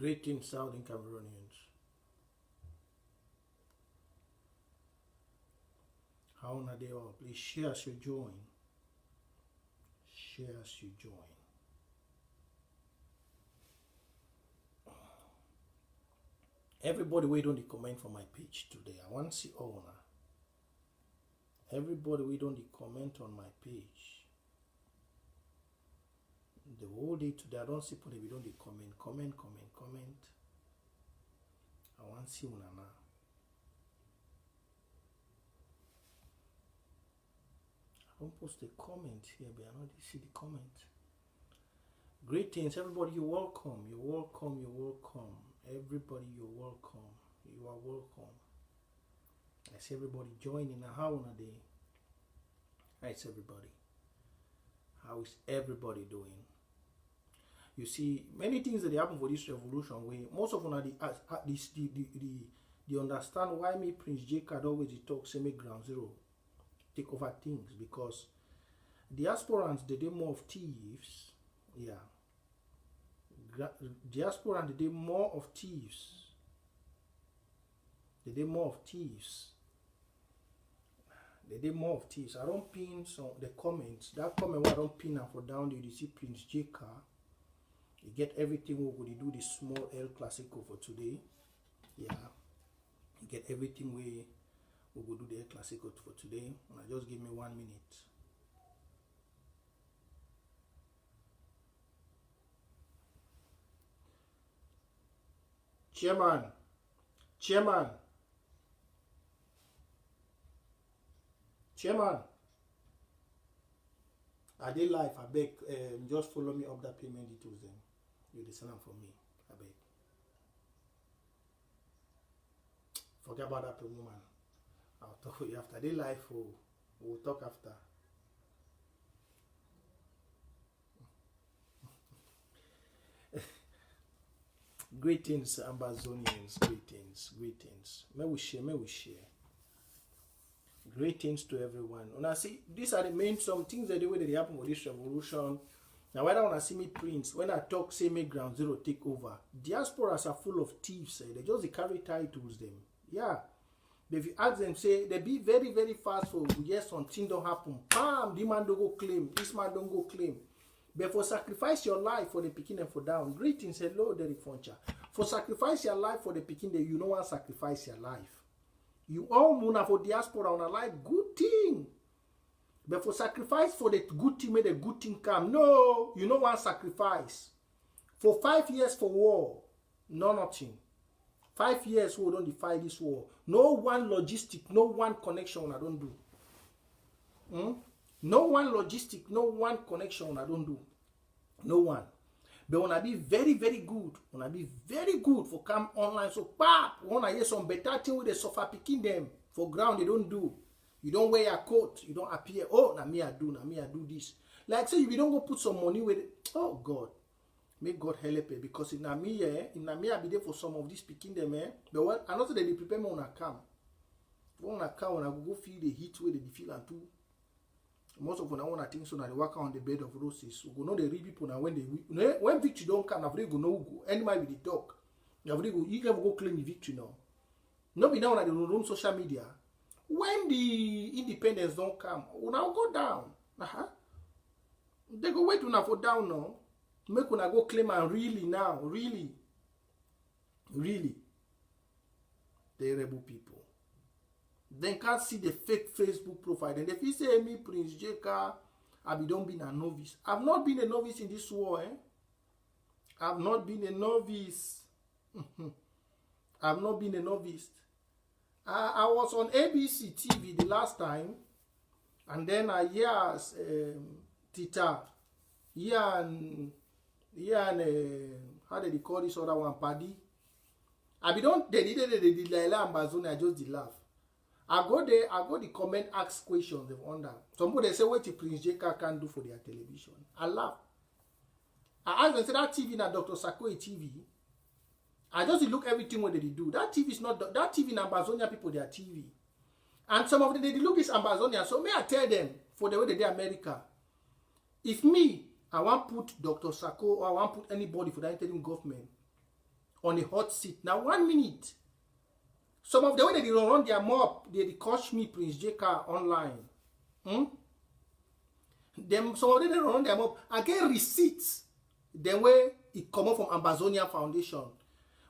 Greetings, Southern Cameroonians. How are they all? Please share as you join. Share as you join. Everybody wait on the comment for my page today. I want to see all now. Everybody wait on the comment on my page. The whole day today, I don't see people we don't comment. I want to see una now. I don't post a comment here, but I don't see the comment. Greetings, everybody. You're welcome. You're welcome. You're welcome. Everybody, you're welcome. You are welcome. I see everybody joining. Now, how on a day? How is everybody? How is everybody doing? You see, many things that happen for this revolution. Where most of them are the understand why me Prince J CARR always talk say make ground zero take over things, because diasporans they do more of thieves. Yeah. Diaspora they did more of thieves. They did more of thieves. They did more of thieves. I don't pin some the comments. That comment where I don't pin and for down there you see Prince J CARR. You get everything we will do the small El Clasico for today. Yeah. You get everything we will do the El Clasico for today. And just give me 1 minute. Chairman, I did live. I beg, just follow me up that payment details. Then you send them for me. I beg. Forget about that woman. I'll talk with you after. I did live. We'll talk after. Greetings, Ambazonians. Greetings. May we share. Greetings to everyone. And I see these are the main some things that the way that they happen with this revolution. Now, when I want to see me Prince, when I talk, say make ground zero take over. Diasporas are full of thieves. They just carry titles them. Yeah. But if you ask them, say they be very, very fast for yes, something don't happen. Bam, the man don't go claim. This man don't go claim. But for sacrifice your life for the picking and for down. Greetings, hello, Derek Foncha. For sacrifice your life for the picking, that you don't want to sacrifice your life. You all muna for diaspora on a life, good thing. But for sacrifice for the good thing, make the good thing come. No, you don't want sacrifice. For 5 years for war, nothing. 5 years we don't defy this war. No one logistic, no one connection I don't do. No one logistic, no one connection I don't do. No one. But when I be very, very good, for come online, so when I hear some better thing with the suffer picking them for ground, they don't do. You don't wear your coat, you don't appear, oh, na me I do this. Like say, if you don't go put some money with it, oh God, may God help it, because in me I be there for some of these picking them, but what, I know that they prepare me when I come. When I go feel the heat where they feel and too. Most of them I want to think so that they work on the bed of roses. We go know the real people now when victory don't come, now go no go. Anybody with the dog. You never go claim the victory now. Not be now that they run social media. When the independence don't come, we now go down. They go wait una for down now. Make una go claim and really now, really. The rebel people. Then can't see the fake Facebook profile. And if you say me, Prince J CARR, I don't been a novice. I've not been a novice in this war, I've not been a novice. I've not been a novice. I was on ABC TV the last time, and then I hear Tita, and how did they call this other one, Paddy? I don't they did Ambazonia, I just did laugh. I go the comment, ask questions they wonder. Somebody say what the Prince J CARR can do for their television. I laugh. I ask them, say that TV na Dr. Sakoi TV. I just look everything what they do. That TV is not that TV in Ambazonia people their TV. And some of them they look is Ambazonia. So may I tell them for the way they do America. If me, I want put Dr. Sako or I want put anybody for the interim government on a hot seat. Now 1 minute. Some of the way they run their mob, they coach me Prince J CARR online. Them some of them they run their mob. I get receipts. The way it come up from Ambazonia Foundation.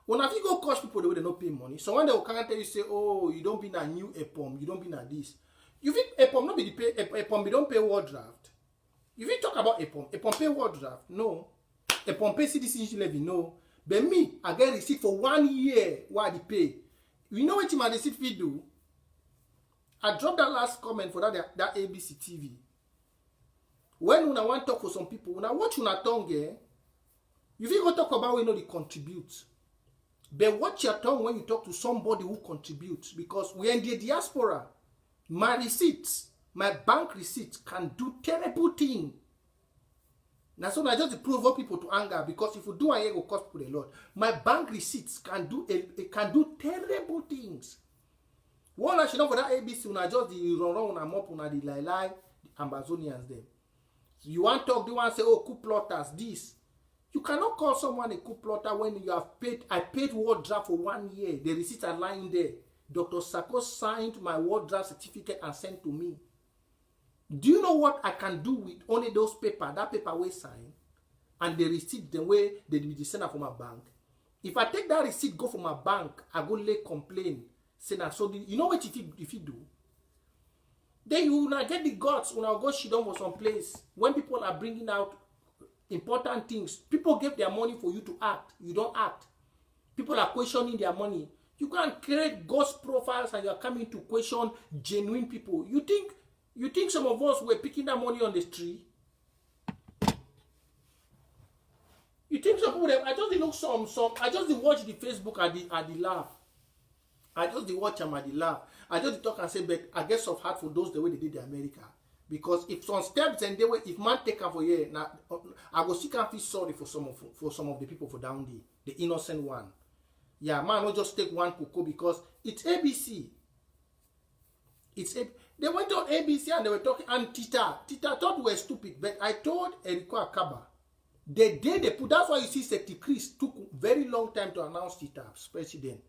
When I go coach people the way they don't pay money. So when they will come and tell you say, oh, you don't be a new EPOM, you don't be a this. You think EPOM not be the pay EPOM, we don't pay war draft. You think talk about EPOM pay war draft? No. EPOM pay CDC levy? No. But me, I get receipt for 1 year why they pay. You know what my receipt fee do? I dropped that last comment for that ABC TV. When I want to talk for some people, when I watch una tongue, you think go talk about when they contribute. But watch your tongue when you talk to somebody who contributes, because we are in the diaspora. My receipts, my bank receipts can do terrible things. Now, so I just provoke people to anger, because if you do, I will cost people a lot. My bank receipts can do terrible things. One I should know for that ABC, when I just the run and mop, when the lie, the Ambazonians them. So you want to talk, they want to say, oh, coup plotters, this. You cannot call someone a coup plotter when you have paid. I paid ward draft for 1 year. The receipts are lying there. Dr. Sako signed my ward draft certificate and sent to me. Do you know what I can do with only those paper? That paper we sign and the receipt the way they will send from my bank. If I take that receipt, go from my bank, I go lay complain. Say now, so you know what if you do? Then you will not get the guts when I go shit down for some place when people are bringing out important things. People give their money for you to act. You don't act. People are questioning their money. You can't create ghost profiles and you are coming to question genuine people. You think some of us were picking that money on the street? You think some people I just look some I just watch the Facebook at the laugh. I just watch them at the laugh. I just talk and say, but I guess of heart for those the way they did in America. Because if some steps and they were, if man take her for here, now I go see can feel sorry for some of the people for down there, the innocent one. Yeah, man, not just take one cocoa because it's ABC. They went on ABC and they were talking, and Tita thought we were stupid, but I told Eriko Akaba, the day they put, that's why you see Secretary Chris took very long time to announce Tita as president.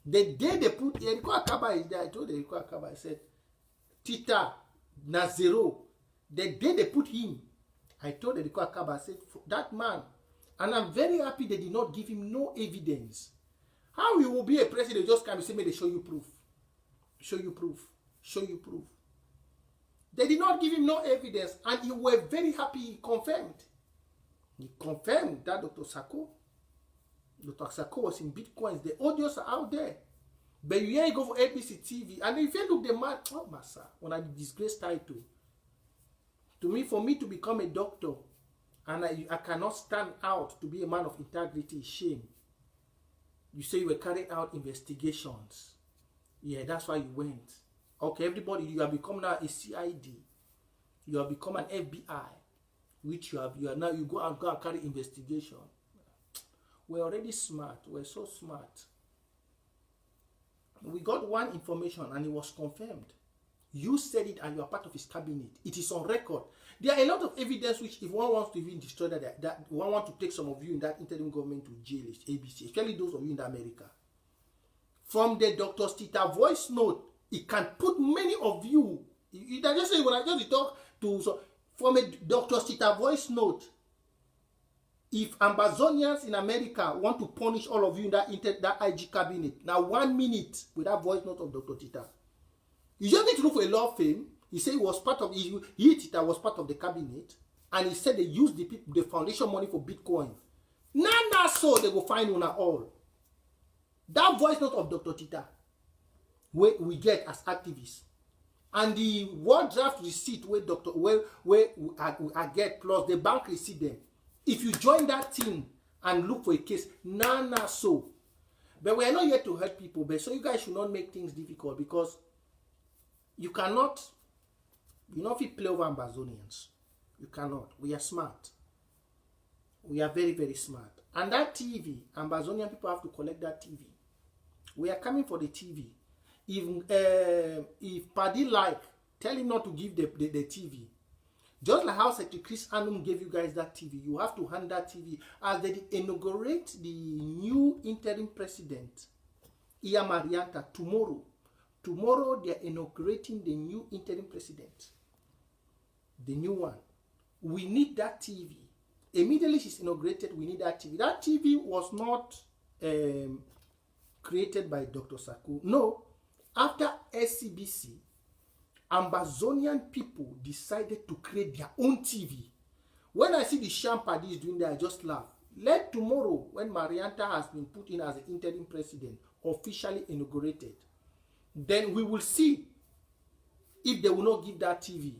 The day they put Eriko Akaba is there, I told Eriko Akaba, I said, Tita na zero. The day they put him, I told Eriko Akaba, I said, that man, and I'm very happy they did not give him no evidence. How he will be a president, just come and say, may they show you proof. Show you proof. Show you proof. They did not give him no evidence, and he were very happy he confirmed. He confirmed that Dr. Sako was in Bitcoins. The audios are out there. But you hear you go for ABC TV, and if you look the man, oh massa, when I disgrace title. For me to become a doctor, and I cannot stand out to be a man of integrity, shame. You say you were carrying out investigations. Yeah, that's why you went. Okay, everybody, you have become now a CID. You have become an FBI, which you are now. You go and carry investigation. We're already smart. We're so smart. We got one information and it was confirmed. You said it and you are part of his cabinet. It is on record. There are a lot of evidence which, if one wants to even destroy that one wants to take some of you in that interim government to jail, is ABC, especially those of you in America. From the Dr. Tita voice note, it can put many of you. I just say when I just talk to from a Dr. Tita voice note. If Ambazonians in America want to punish all of you in that IG cabinet, now 1 minute with that voice note of Dr. Tita. You just need to look for a law firm. He said he was part of Tita was part of the cabinet, and he said they used the foundation money for Bitcoin. Nana so they go find una all. That voice note of Dr. Tita, we get as activists, and the word draft receipt where I get plus the bank receipt them. If you join that team and look for a case, nana so. But we are not here to help people, but so you guys should not make things difficult, because you cannot play over Ambazonians. You cannot. We are smart. We are very, very smart. And that TV, Ambazonian people have to collect that TV. We are coming for the TV. If Paddy tell him not to give the TV. Just like how Secretary Chris Anum gave you guys that TV, you have to hand that TV as they inaugurate the new interim president, Iya Marianta, tomorrow. Tomorrow they are inaugurating the new interim president, the new one. We need that TV. Immediately she's inaugurated, we need that TV. That TV was not created by Dr. Sako. No. After SCBC, Ambazonian people decided to create their own TV. When I see the Shampadis doing that, I just laugh. Let tomorrow, when Marianta has been put in as the interim president, officially inaugurated, then we will see if they will not give that TV.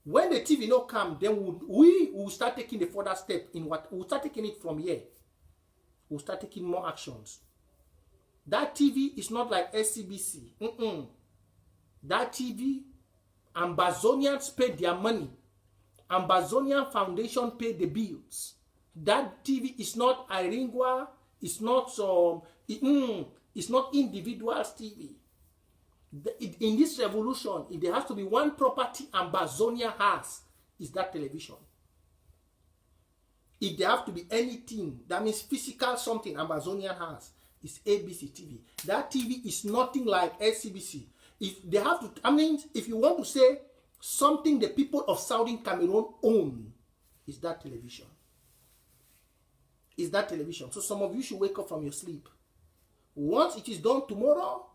When the TV not come, then we will start taking the further step in what we'll start taking it from here. We'll start taking more actions. That TV is not like SCBC. That TV, Ambazonians paid their money. Ambazonian Foundation paid the bills. That TV is not Iringwa. It's not it's not individuals TV. In this revolution, if there has to be one property Ambazonia has, is that television. If there have to be anything, that means physical something Ambazonia has, is ABC TV. That TV is nothing like SCBC. If they have to, I mean, if you want to say something the people of Southern Cameroon own, is that television. Is that television. So some of you should wake up from your sleep. Once it is done tomorrow,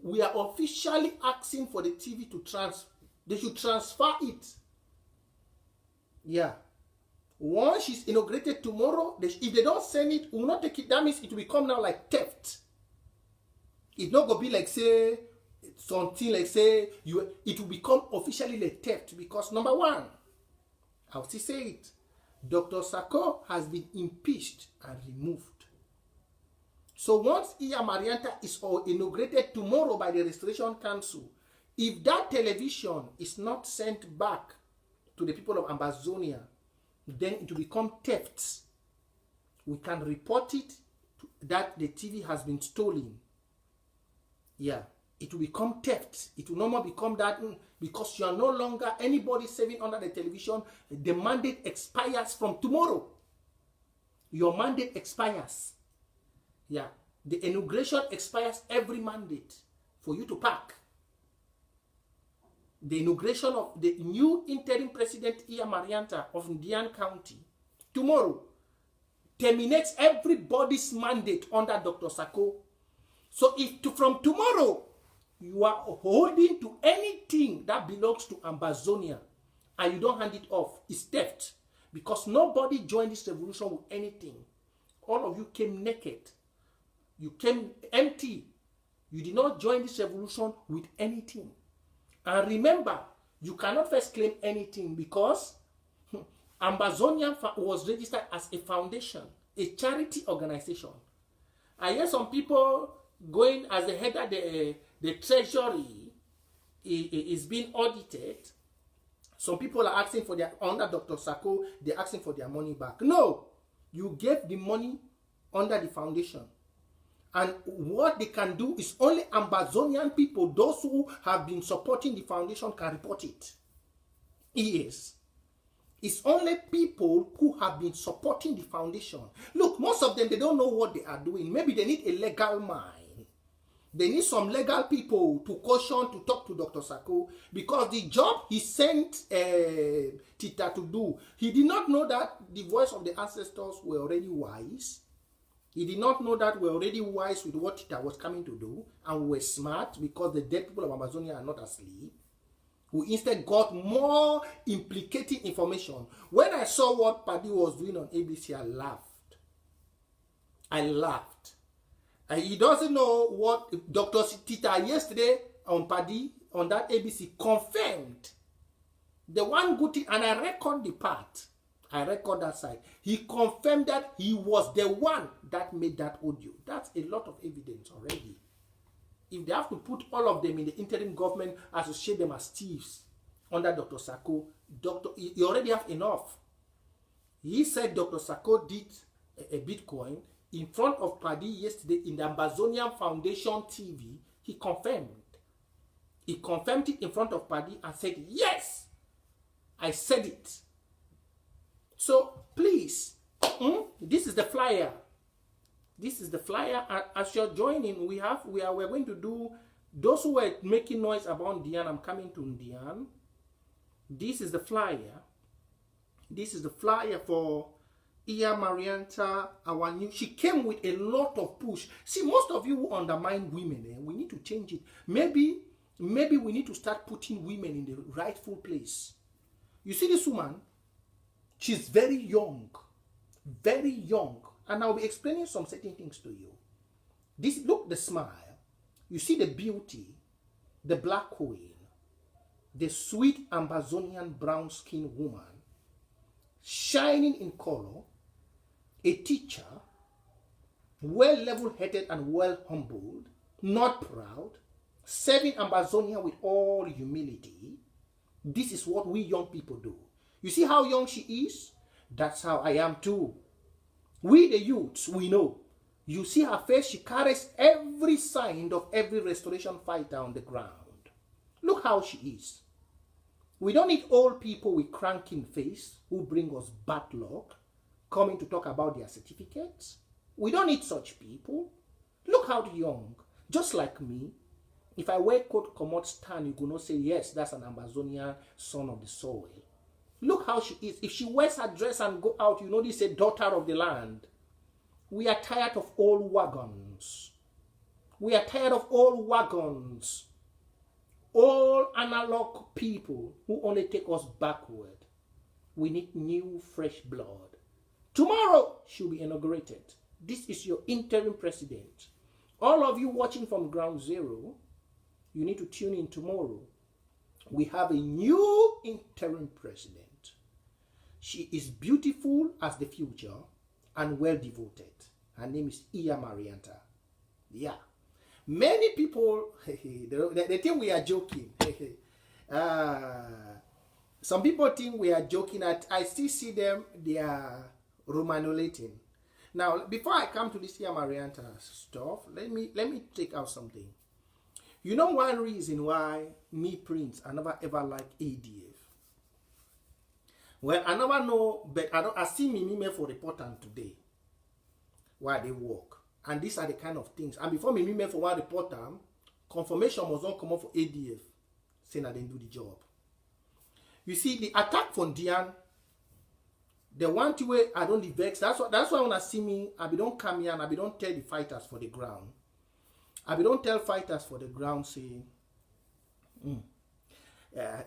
we are officially asking for the TV to they should transfer it. Yeah. Once she's inaugurated tomorrow, if they don't send it, we will not take it. That means it will become now like theft. It's not going to be like, say, something like, say, it will become officially like theft. Because number one, I'll still say it, Dr. Sako has been impeached and removed. So once Iya Marianta is inaugurated tomorrow by the Restoration Council, if that television is not sent back to the people of Ambazonia, then it will become theft. We can report it that the TV has been stolen. Yeah, it will become theft. It will no more become that because you are no longer anybody serving under the television. The mandate expires from tomorrow. Your mandate expires. Yeah, the inauguration expires every mandate for you to pack. The inauguration of the new interim president, Iya Marianta of Ndian County, tomorrow, terminates everybody's mandate under Dr. Sako. So if from tomorrow, you are holding to anything that belongs to Ambazonia and you don't hand it off, it's theft. Because nobody joined this revolution with anything. All of you came naked. You came empty. You did not join this revolution with anything. And remember, you cannot first claim anything because Ambazonia was registered as a foundation, a charity organization. I hear some people going as the head of the treasury is being audited. Some people are asking for under Dr. Sako, they're asking for their money back. No, you gave the money under the foundation. And what they can do is only Ambazonian people, those who have been supporting the foundation, can report it. Yes. It's only people who have been supporting the foundation. Look, most of them, they don't know what they are doing. Maybe they need a legal mind. They need some legal people to caution, to talk to Dr. Sako, because the job he sent Tita to do, he did not know that the voice of the ancestors were already wise. He did not know that we're already wise with what Tita was coming to do, and we were smart because the dead people of Amazonia are not asleep. We instead got more implicating information. When I saw what Paddy was doing on ABC, I laughed. I laughed. And he doesn't know what Dr. Tita yesterday on Paddy, on that ABC, confirmed. The one good thing, and I record the part. I record that side. He confirmed that he was the one that made that audio. That's a lot of evidence already. If they have to put all of them in the interim government, associate them as thieves under Dr. Sako, you already have enough. He said Dr. Sako did a Bitcoin in front of Paddy yesterday in the Ambazonian Foundation TV. He confirmed. He confirmed it in front of Paddy and said, yes, I said it. So please, this is the flyer. This is the flyer. As you're joining, we're going to do, those who were making noise about Ndian, I'm coming to Ndian. This is the flyer. This is the flyer for Iya Marianta, our new. She came with a lot of push. See, most of you who undermine women, we need to change it. Maybe we need to start putting women in the rightful place. You see this woman? She's very young. Very young. And I'll be explaining some certain things to you. This, look, the smile. You see the beauty, the black queen, the sweet Ambazonian brown-skinned woman, shining in color, a teacher, well level-headed and well humbled, not proud, serving Ambazonia with all humility. This is what we young people do. You see how young she is? That's how I am too. We the youths, we know. You see her face, she carries every sign of every restoration fighter on the ground. Look how she is. We don't need old people with cranking face who bring us bad luck, coming to talk about their certificates. We don't need such people. Look how young, just like me. If I wear coat commode stand, you could not say, yes, that's an Ambazonian son of the soil. Look how she is. If she wears her dress and go out, you know this is a daughter of the land. We are tired of old wagons. We are tired of old wagons. All analog people who only take us backward. We need new, fresh blood. Tomorrow, she'll be inaugurated. This is your interim president. All of you watching from ground zero, you need to tune in tomorrow. We have a new interim president. She is beautiful as the future and well devoted. Her name is Iya Marianta. Yeah. Many people, they think we are joking. Some people think we are joking. I still see them, they are romanolating. Now, before I come to this Iya Marianta stuff, let me take out something. You know one reason why me, Prince, I never ever like ADF? Well, I never know, but I see me for reporting today why they work. And these are the kind of things. And before me for one reporter, confirmation must not come up for ADF, saying I didn't do the job. You see, the attack from Ndian, the one way I don't vex. That's why when I see me, I don't come here and I don't tell the fighters for the ground. I don't tell fighters for the ground saying,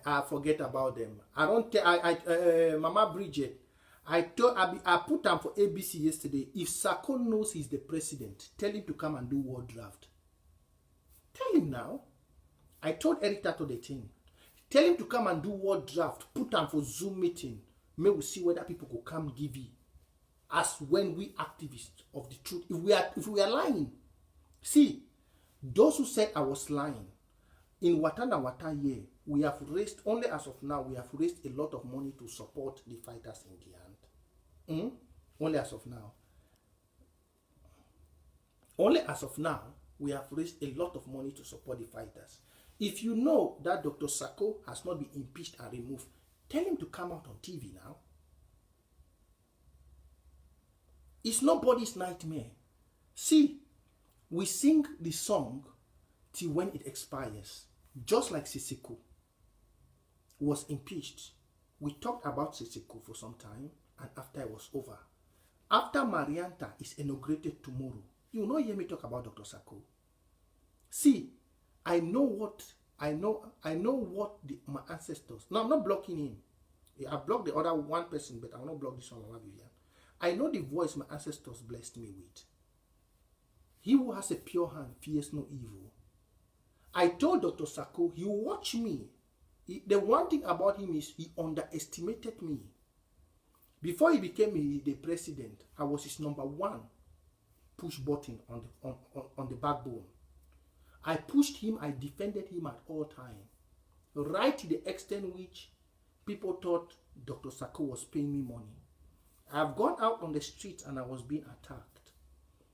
I forget about them. I don't tell Mama Bridget. I put them for ABC yesterday. If Sako knows he's the president, tell him to come and do war draft. Tell him now. I told Eric Tato the thing. Tell him to come and do war draft. Put them for Zoom meeting. May we see whether people could come give you. As when we activists of the truth. If we are lying. See, those who said I was lying, in Wata year, we have raised, only as of now, we have raised a lot of money to support the fighters in Ndian. Only as of now. Only as of now, we have raised a lot of money to support the fighters. If you know that Dr. Sako has not been impeached and removed, tell him to come out on TV now. It's nobody's nightmare. See, we sing the song till when it expires. Just like Sisiko was impeached. We talked about Sisiko for some time, and after it was over. After Marianta is inaugurated tomorrow, you will not hear me talk about Dr. Sako. See, I know what my ancestors. Now I'm not blocking him. I blocked the other one person, but I will not block this one. I know the voice my ancestors blessed me with. He who has a pure hand fears no evil. I told Dr. Sako, he will watch me. The one thing about him is he underestimated me. Before he became the president, I was his number one push button on the backbone. I pushed him, I defended him at all times. Right to the extent which people thought Dr. Sako was paying me money. I've gone out on the streets and I was being attacked.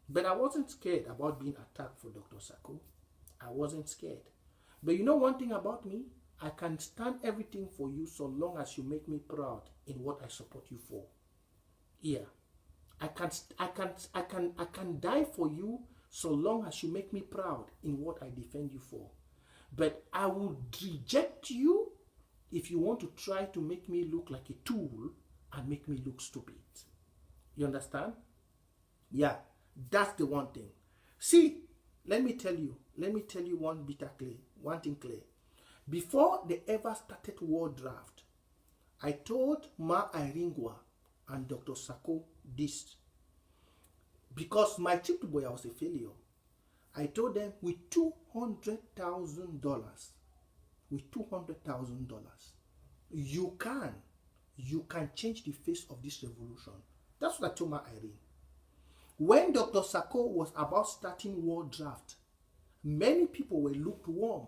But I wasn't scared about being attacked for Dr. Sako. I wasn't scared. But you know one thing about me? I can stand everything for you so long as you make me proud in what I support you for. Yeah. I can die for you so long as you make me proud in what I defend you for. But I will reject you if you want to try to make me look like a tool and make me look stupid. You understand? Yeah, that's the one thing. See, let me tell you one thing clear. Before they ever started war draft, I told Ma Iringwa and Dr. Sako this. Because my trip to Boya was a failure. I told them with $200,000, you can change the face of this revolution. That's what I told Ma Irene. When Dr. Sako was about starting war draft, many people were lukewarm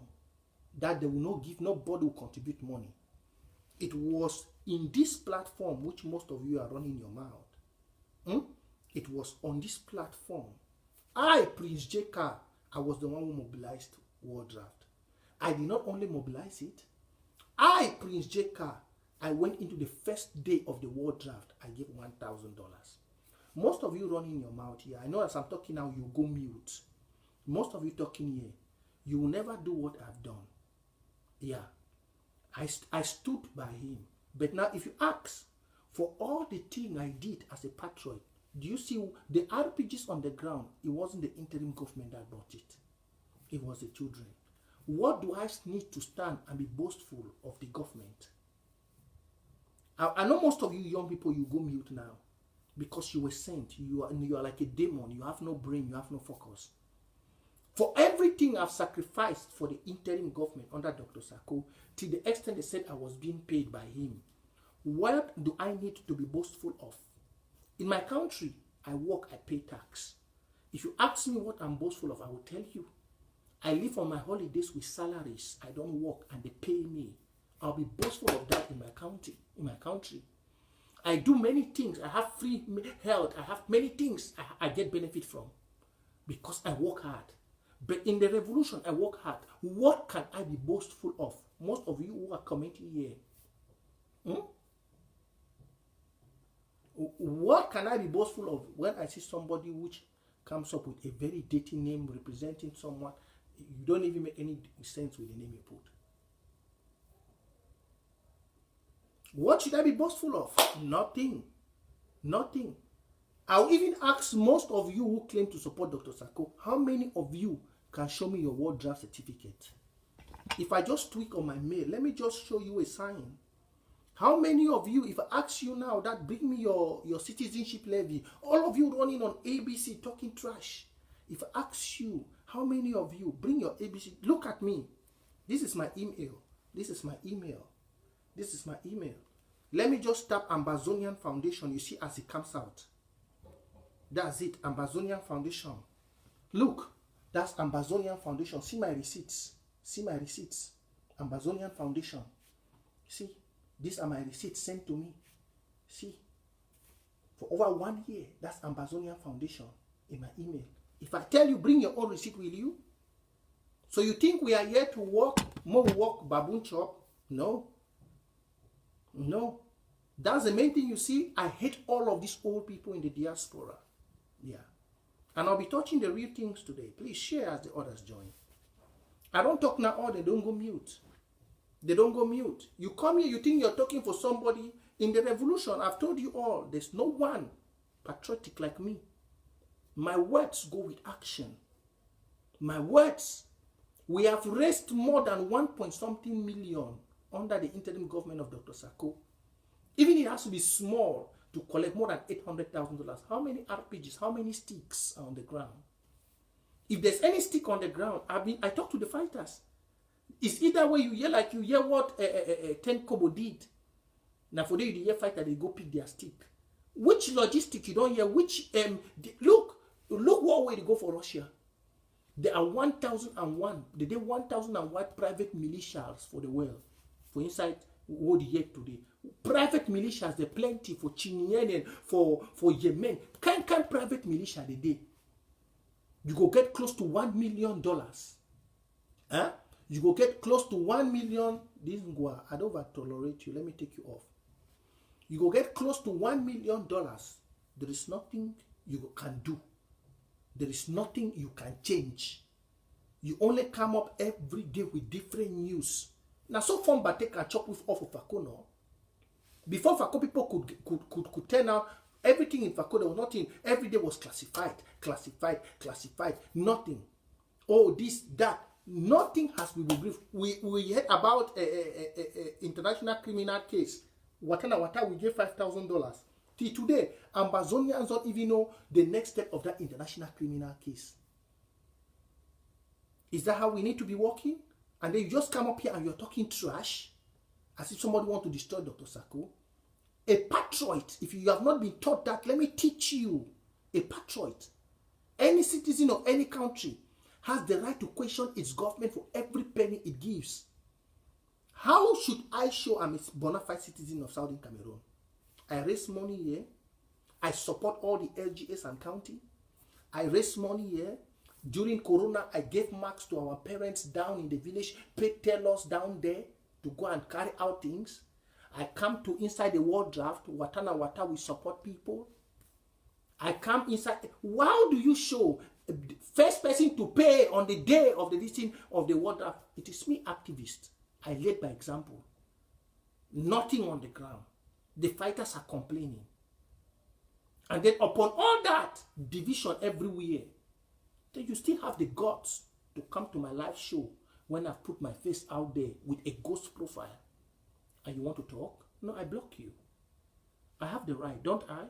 that they will not give, nobody will contribute money. It was in this platform which most of you are running your mouth. It was on this platform. I, Prince J CARR, I was the one who mobilized war draft. I did not only mobilize it. I, Prince J CARR, I went into the first day of the war draft. I gave $1,000. Most of you running your mouth here, I know as I'm talking now, you go mute. Most of you talking here, you will never do what I've done. Yeah, I stood by him. But now if you ask for all the thing I did as a patriot, do you see the RPGs on the ground? It wasn't the interim government that brought it. It was the children. What do I need to stand and be boastful of the government? I know most of you young people, you go mute now because you were sent. You are like a demon. You have no brain. You have no focus. For everything I've sacrificed for the interim government under Dr. Sako, to the extent they said I was being paid by him, what do I need to be boastful of? In my country, I work, I pay tax. If you ask me what I'm boastful of, I will tell you. I live on my holidays with salaries. I don't work and they pay me. I'll be boastful of that in my country. I do many things. I have free health. I have many things I get benefit from because I work hard. But in the revolution, I work hard. What can I be boastful of? Most of you who are commenting here. What can I be boastful of when I see somebody which comes up with a very dirty name representing someone? You don't even make any sense with the name you put. What should I be boastful of? Nothing. Nothing. I'll even ask most of you who claim to support Dr. Sako, how many of you can show me your war draft certificate? If I just tweak on my mail, let me just show you a sign. How many of you, if I ask you now that bring me your citizenship levy, all of you running on ABC talking trash, if I ask you, how many of you bring your ABC, look at me. This is my email. This is my email. This is my email. Let me just tap Ambazonian Foundation. You see as it comes out. That's it, Ambazonia Foundation. Look, that's Ambazonia Foundation. See my receipts. See my receipts. Ambazonia Foundation. See, these are my receipts sent to me. See, for over 1 year, that's Ambazonia Foundation in my email. If I tell you, bring your own receipt, will you? So you think we are here to work, more work, baboon chop? No. No. That's the main thing you see. I hate all of these old people in the diaspora. Yeah. And I'll be touching the real things today. Please share as the others join. I don't talk now, or they don't go mute. They don't go mute. You come here, you think you're talking for somebody. In the revolution, I've told you all, there's no one patriotic like me. My words go with action. My words. We have raised more than 1.something million under the interim government of Dr. Sako. Even it has to be small to collect more than $800,000. How many RPGs, how many sticks are on the ground? If there's any stick on the ground, I talk to the fighters. It's either way you hear like you hear what 10 Kobo did. Now for the hear fighter, they go pick their stick. Which logistic you don't hear? Which look what way they go for Russia. There are 1,001. They did 1,001 private militias for the world. For inside what the year today. Private militias, there plenty for Chinien and for Yemen. Kind private militia they did. You go get close to $1 million. Huh? You go get close to 1 million. This Ngwa, I don't over tolerate you. Let me take you off. You go get close to $1 million. There is nothing you can do. There is nothing you can change. You only come up every day with different news. Now, so fun, but take and chop with off of Fako. Before Fako, people could turn out everything in Fako. There was nothing. Every day was classified. Nothing. Oh, this, that. Nothing has been briefed. We heard about a international criminal case. Wata, we gave $5,000. Till today, Ambazonians don't even know the next step of that international criminal case. Is that how we need to be working? And then you just come up here and you're talking trash as if somebody wants to destroy Dr. Sako. A patriot, if you have not been taught that, let me teach you. A patriot, any citizen of any country has the right to question its government for every penny it gives. How should I show I'm a bona fide citizen of Southern Cameroon? I raise money here. I support all the LGS and county. I raise money here. During Corona, I gave marks to our parents down in the village, paid tailors down there to go and carry out things. I come to inside the war draft, Watana Wata, we support people. I come inside. How do you show first person to pay on the day of the listing of the war draft? It is me, activist. I led by example. Nothing on the ground. The fighters are complaining. And then upon all that, division everywhere. Then you still have the guts to come to my live show when I put my face out there with a ghost profile. And you want to talk? No, I block you. I have the right, don't I?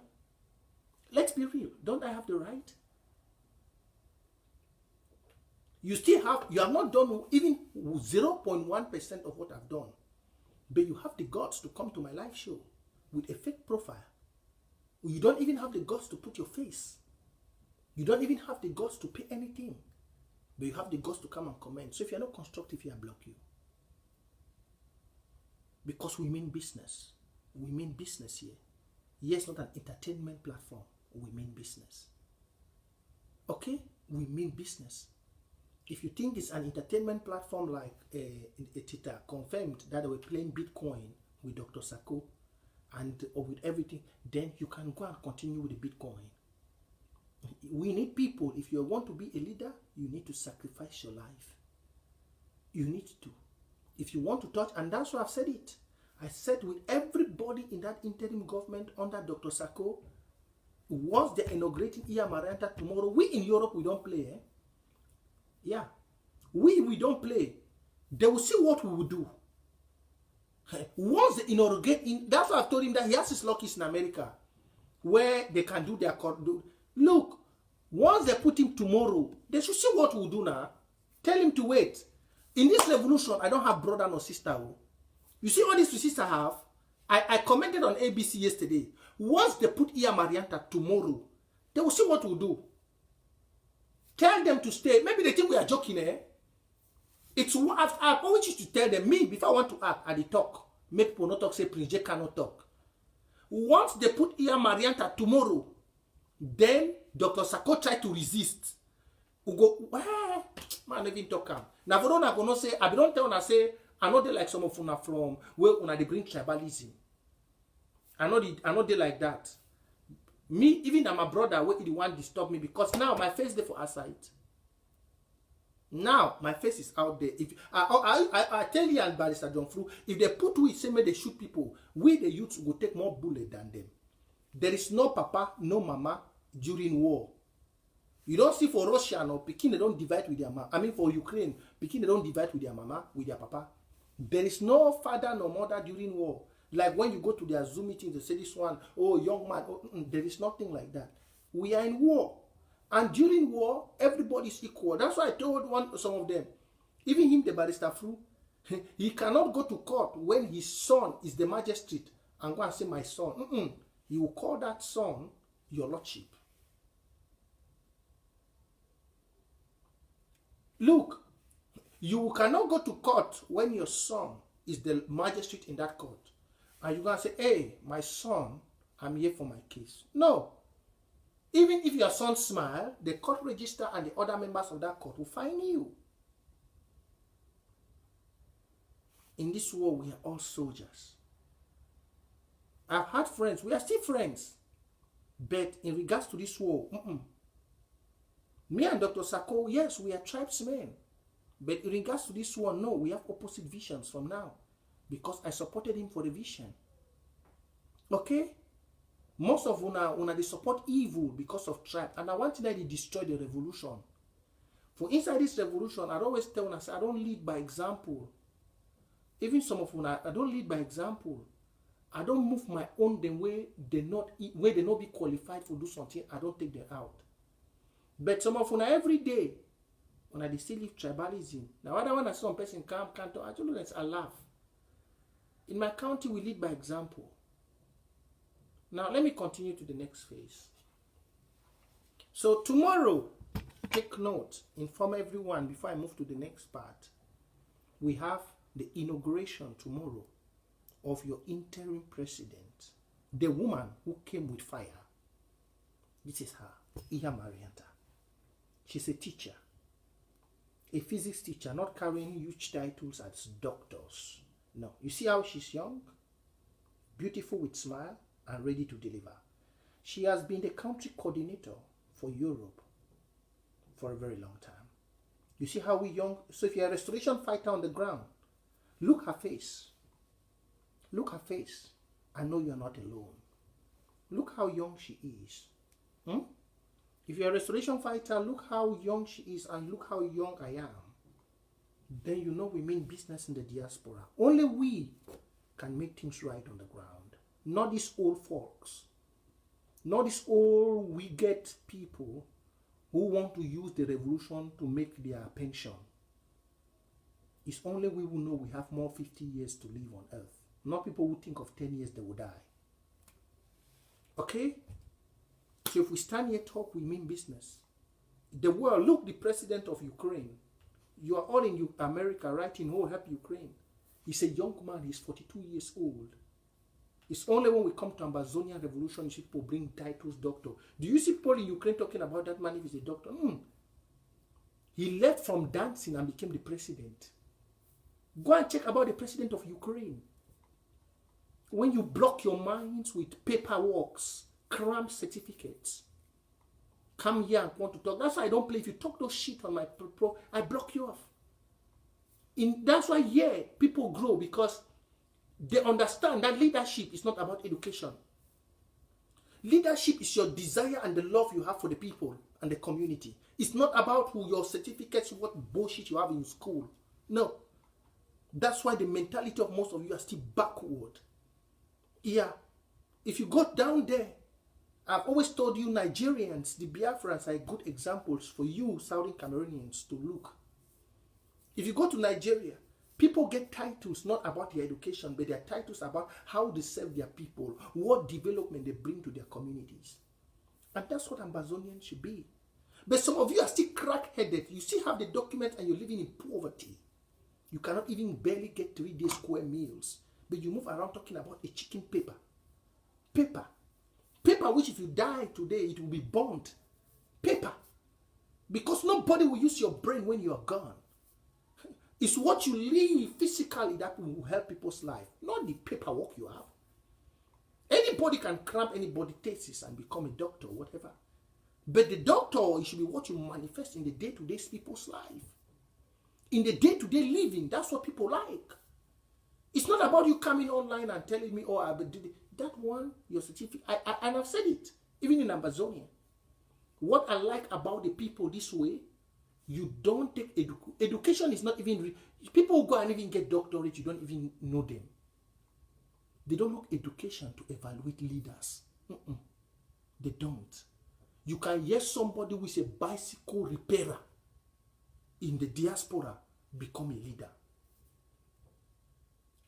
Let's be real. Don't I have the right? You have not done even 0.1% of what I've done. But you have the guts to come to my live show with a fake profile. You don't even have the guts to put your face. You don't even have the guts to pay anything. But you have the guts to come and comment. So if you're not constructive here, I block you. Because we mean business. We mean business here. Yes, not an entertainment platform. We mean business. Okay? We mean business. If you think it's an entertainment platform like Tita confirmed that they were playing Bitcoin with Dr. Sako or with everything, then you can go and continue with the Bitcoin. We need people. If you want to be a leader, you need to sacrifice your life. You need to. If you want to touch, and that's why I've said it. I said with everybody in that interim government under Dr. Sako, once they're inaugurating Iya Marianta tomorrow, we in Europe, we don't play. Yeah. We don't play. They will see what we will do. Once they inaugurate, that's why I've told him that he has his luckies in America, where they can do their... Look, once they put him tomorrow, they should see what we'll do now. Tell him to wait. In this revolution, I don't have brother nor sister. You see all these sisters I have? I commented on ABC yesterday. Once they put Iya Marianta tomorrow, they will see what we'll do. Tell them to stay. Maybe they think we are joking, eh? I've always used to tell them, me, before I want to act, I talk. Make people not talk, say Prince J cannot talk. Once they put Iya Marianta tomorrow, then Dr. Sako try to resist. We go, man, even talk. Now, for don't gonna say, I don't tell una say, I know they like some of una from where una they bring tribalism. I know they like that. Me, even I'm a brother, where the one disturb me because now my face there for eyesight. Now my face is out there. If I tell you and Barrister John Fru, if they put we say they shoot people, we the youths will take more bullet than them. There is no papa, no mama during war. You don't see for Russia or Pekin, they don't divide with their mama. I mean for Ukraine, Pekin, they don't divide with their mama, with their papa. There is no father nor mother during war. Like when you go to their Zoom meetings, they say this one, oh, young man. Oh, there is nothing like that. We are in war. And during war, everybody is equal. That's why I told some of them, even him, the Barrister Fru, he cannot go to court when his son is the magistrate and go and say, my son. He will call that son your lordship. Look, you cannot go to court when your son is the magistrate in that court. And you're going to say, hey, my son, I'm here for my case. No. Even if your son smile, the court register and the other members of that court will fine you. In this war, we are all soldiers. I've had friends, we are still friends. But in regards to this war, me and Dr. Sako, yes, we are tribesmen. But in regards to this war, no, we have opposite visions from now. Because I supported him for the vision. Okay? Most of una they support evil because of tribe. And I want that they destroy the revolution. For inside this revolution, I always tell una, I don't lead by example. Even some of una, I don't lead by example. I don't move my own the way they not be qualified for do something. I don't take them out. But some of una every day, when they still live tribalism. Now, when I see one person come, can't talk, I told you I laugh. In my county, we lead by example. Now, let me continue to the next phase. So tomorrow, take note, inform everyone before I move to the next part. We have the inauguration tomorrow of your interim president, the woman who came with fire. This is her, Iya Marianta. She's a teacher, a physics teacher, not carrying huge titles as doctors. No, you see how she's young, beautiful with smile, and ready to deliver. She has been the country coordinator for Europe for a very long time. You see how we young, so if you're a restoration fighter on the ground, look her face. Look her face. I know you're not alone. Look how young she is. If you're a restoration fighter, look how young she is and look how young I am. Then you know we mean business in the diaspora. Only we can make things right on the ground. Not these old folks. Not these old wicked people who want to use the revolution to make their pension. It's only we who know we have more 50 years to live on earth. Not people who think of 10 years they will die. Okay? So if we stand here talk, we mean business. The world, look, the president of Ukraine. You are all in America writing, oh, help Ukraine. He's a young man, he's 42 years old. It's only when we come to Ambazonia revolution, you see people bring titles doctor. Do you see people in Ukraine talking about that man if he's a doctor? He left from dancing and became the president. Go and check about the president of Ukraine. When you block your minds with paperwork, cram certificates, come here and want to talk. That's why I don't play. If you talk those shit on my pro, I block you off. That's why, people grow because they understand that leadership is not about education. Leadership is your desire and the love you have for the people and the community. It's not about who your certificates, what bullshit you have in school. No. That's why the mentality of most of you are still backward. Yeah. If you go down there, I've always told you Nigerians, the Biafrans are good examples for you Southern Cameroonians to look. If you go to Nigeria, people get titles not about their education, but their titles about how they serve their people, what development they bring to their communities. And that's what Ambazonians should be. But some of you are still crack-headed. You still have the documents and you're living in poverty. You cannot even barely get 3 days square meals. But you move around talking about a chicken paper. Paper. Paper which if you die today, it will be burnt. Paper. Because nobody will use your brain when you are gone. It's what you live physically that will help people's life, not the paperwork you have. Anybody can cram anybody's thesis and become a doctor or whatever. But the doctor, it should be what you manifest in the day-to-day people's life. In the day-to-day living, that's what people like. It's not about you coming online and telling me, oh, I did it. That one, your certificate, and I've said it, even in Ambazonia. What I like about the people this way, you don't take education is not even, people who go and even get doctorate, you don't even know them. They don't look education to evaluate leaders. They don't. You can hear somebody who is a bicycle repairer in the diaspora become a leader.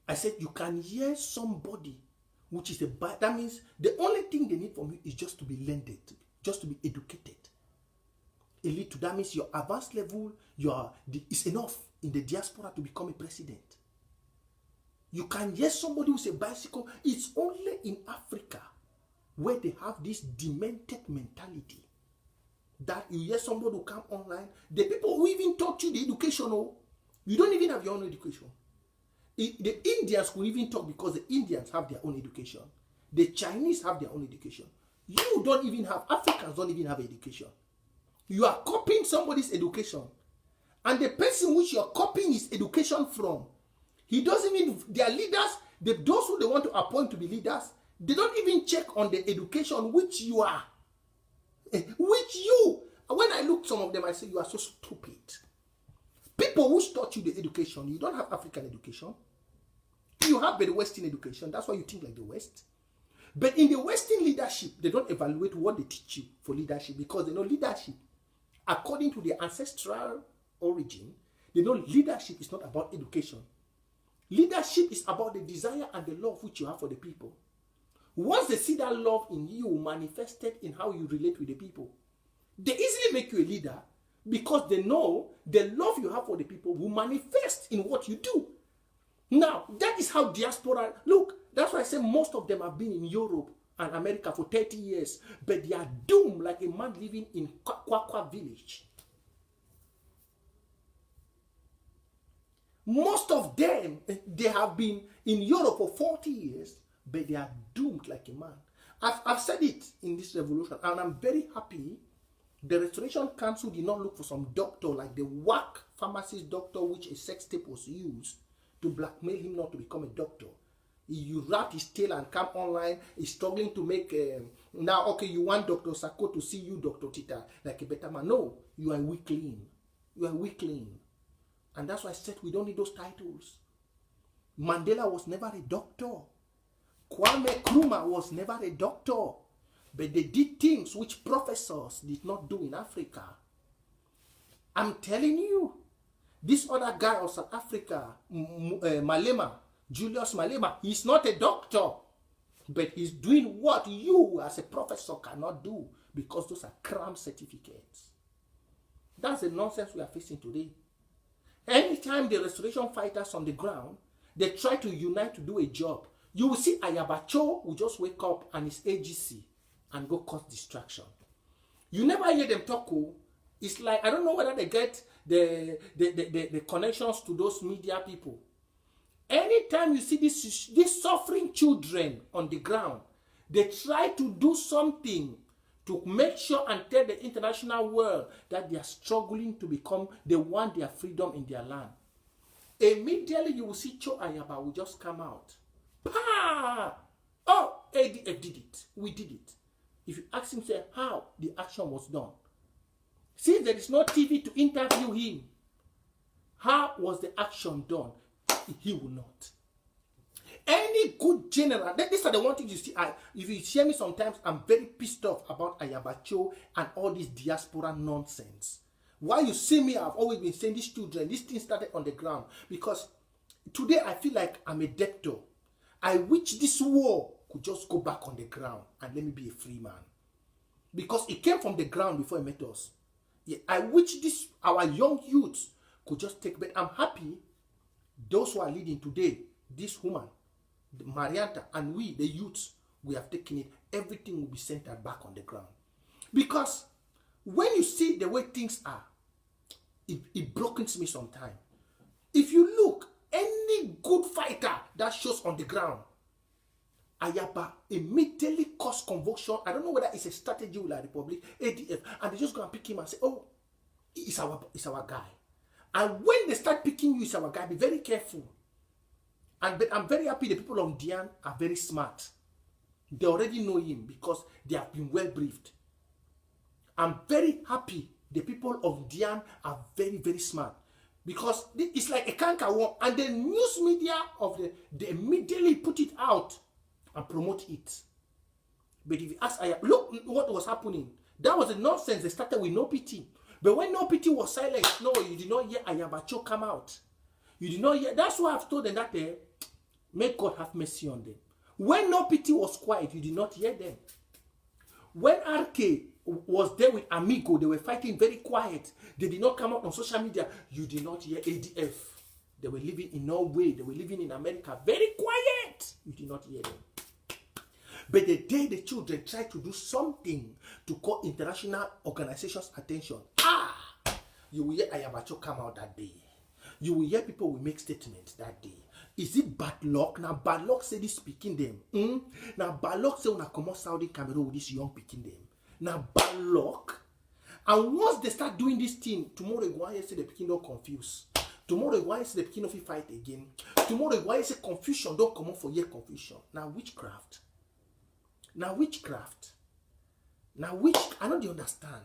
I said you can hear somebody which is that means the only thing they need from you is just to be learned, just to be educated. Elite, that means your advanced level, is enough in the diaspora to become a president. You can hear somebody who's a bicycle. It's only in Africa where they have this demented mentality that you hear somebody who come online. The people who even taught you the education, you don't even have your own education. The Indians could even talk because the Indians have their own education. The Chinese have their own education. You don't even have, Africans don't even have education. You are copying somebody's education. And the person which you are copying his education from, he doesn't even, their leaders, those who they want to appoint to be leaders, they don't even check on the education which you are. Which you, when I look some of them, I say, you are so stupid. People who taught you the education, you don't have African education. You have the Western education. That's why you think like the West. But in the Western leadership, they don't evaluate what they teach you for leadership because they know leadership, according to their ancestral origin, they know leadership is not about education. Leadership is about the desire and the love which you have for the people. Once they see that love in you manifested in how you relate with the people, they easily make you a leader because they know the love you have for the people will manifest in what you do. Now, that is how diaspora, look, that's why I say most of them have been in Europe and America for 30 years, but they are doomed like a man living in Kwakwa village. Most of them, they have been in Europe for 40 years, but they are doomed like a man. I've said it in this revolution, and I'm very happy the Restoration Council did not look for some doctor like the whack pharmacist doctor which a sex tape was used to blackmail him not to become a doctor. You wrap his tail and come online. He's struggling to make now. Okay, you want Dr. Sako to see you, Dr. Tita, like a better man. No, you are a weakling. You are a weakling, and that's why I said we don't need those titles. Mandela was never a doctor. Kwame Nkrumah was never a doctor, but they did things which professors did not do in Africa. I'm telling you, this other guy of South Africa, Malema. Julius Malema, he's not a doctor, but he's doing what you as a professor cannot do because those are cram certificates. That's the nonsense we are facing today. Anytime the restoration fighters on the ground, they try to unite to do a job, you will see Ayabacho will just wake up and his AGC and go cause distraction. You never hear them talk. It's like, I don't know whether they get the connections to those media people. Anytime you see these suffering children on the ground, they try to do something to make sure and tell the international world that they are struggling to become, they want their freedom in their land. Immediately you will see Cho Ayaba will just come out. Pa! Oh, ADF did it. We did it. If you ask him, say, how the action was done. Since there is no TV to interview him, how was the action done? He will not. Any good general, these are the one thing you see. If you hear me sometimes, I'm very pissed off about Ayabacho and all this diaspora nonsense. Why you see me, I've always been saying these children, this thing started on the ground. Because today I feel like I'm a debtor. I wish this war could just go back on the ground and let me be a free man. Because it came from the ground before it met us. Yeah, I wish this, our young youths could just take, but I'm happy those who are leading today, this woman, Marianta, and we, the youths, we have taken it. Everything will be centered back on the ground. Because when you see the way things are, it brokens me sometimes. If you look, any good fighter that shows on the ground, Ayaba immediately cause convulsion. I don't know whether it's a strategy with the Republic, ADF, and they just go and pick him and say, oh, it's our guy. And when they start picking you, it's our guy, be very careful. And I'm very happy the people of Ndian are very smart. They already know him because they have been well briefed. I'm very happy the people of Ndian are very, very smart. Because it's like a canker worm. And the news media of they immediately put it out and promote it. But if you ask, look what was happening. That was a nonsense. They started with no pity. But when no pity was silent, no, you did not hear Ayabacho come out. You did not hear. That's why I've told them that may God have mercy on them. When no pity was quiet, you did not hear them. When RK was there with Amigo, they were fighting very quiet. They did not come out on social media. You did not hear ADF. They were living in Norway. They were living in America. Very quiet. You did not hear them. But the day the children try to do something to call international organizations' attention, you will hear Ayabacho come out that day. You will hear people will make statements that day. Is it bad luck? Now bad luck say this picking them. Now bad luck say when I come out Saudi Cameroon with this young picking them. Now bad luck. And once they start doing this thing, tomorrow you say the picking don't confuse. Tomorrow you say the picking don't fight again. Tomorrow you say confusion don't come out for yet confusion. Now witchcraft. Now witchcraft. Now I don't understand.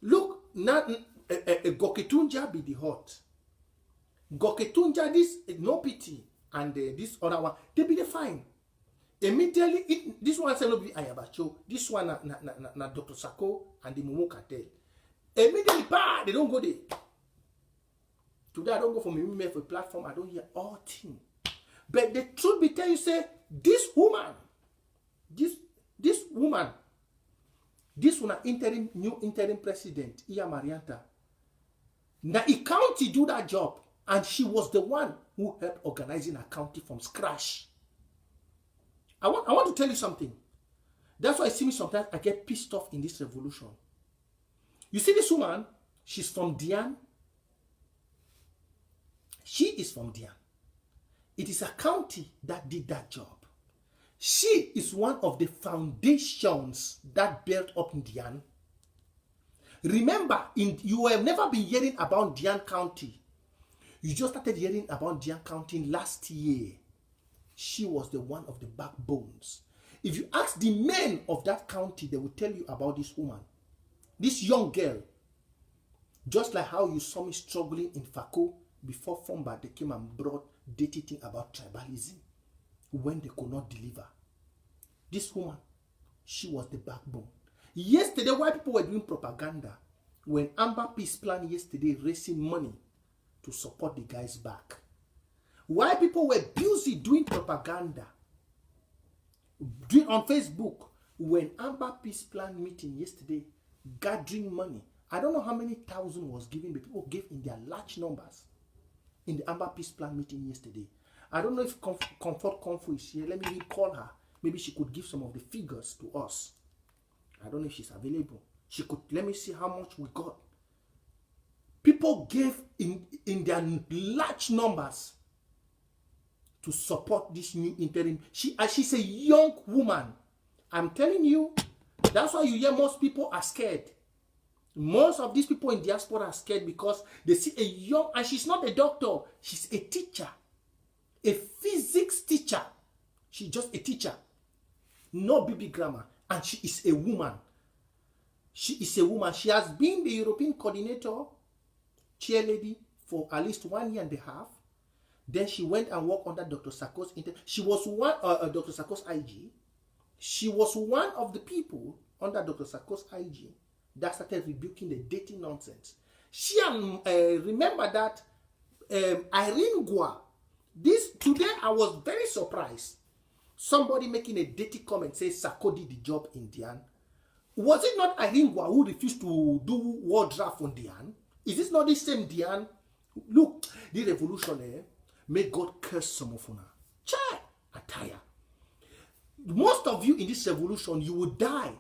Look, now Goketunja be the hot. Goketunja, this no pity, and this other one, they be the fine. Immediately, this one say no be Ayabacho, this one na Dr. Sako and the Momo Cartel. Immediately, they don't go there. Today I don't go for me for a platform, I don't hear all things. But the truth be tell you, say, this woman, this one new interim president, Iya Marianta. Now, the county do that job, and she was the one who helped organizing a county from scratch. I want to tell you something. That's why I see me sometimes I get pissed off in this revolution. You see this woman, she's from Ndian. She is from Ndian. It is a county that did that job. She is one of the foundations that built up Ndian. Remember, you have never been hearing about Ndian County. You just started hearing about Ndian County last year. She was the one of the backbones. If you ask the men of that county, they will tell you about this woman. This young girl. Just like how you saw me struggling in Fako before Fomba, they came and brought dirty thing about tribalism when they could not deliver. This woman, she was the backbone. Yesterday, while people were doing propaganda, when Amber Peace Plan yesterday raising money to support the guys back, while people were busy doing propaganda, doing on Facebook, when Amber Peace Plan meeting yesterday, gathering money, I don't know how many thousand was given, but people gave in their large numbers in the Amber Peace Plan meeting yesterday. I don't know if Comfort Comfort is here. Let me call her. Maybe she could give some of the figures to us. I don't know if she's available. She could, let me see how much we got. People gave in their large numbers to support this new interim. She's a young woman. I'm telling you, that's why you hear most people are scared. Most of these people in diaspora are scared because they see a young, and she's not a doctor, she's a teacher, a physics teacher. She's just a teacher, no BB grammar, and she is a woman. She is a woman. She has been the European coordinator, chairlady for at least 1 year and a half. Then she went and worked under Dr. Sako's she was one Dr. Sako's IG. She was one of the people under Dr. Sako's IG that started rebuking the dating nonsense. She remember that Irene Gua. Today I was very surprised. Somebody making a dirty comment says Sako did the job in Ndian. Was it not Irene Gua who refused to do war draft on Ndian? Is this not the same Ndian? Look, the revolution, may God curse some of you. Chai, attire. Most of you in this revolution, you will die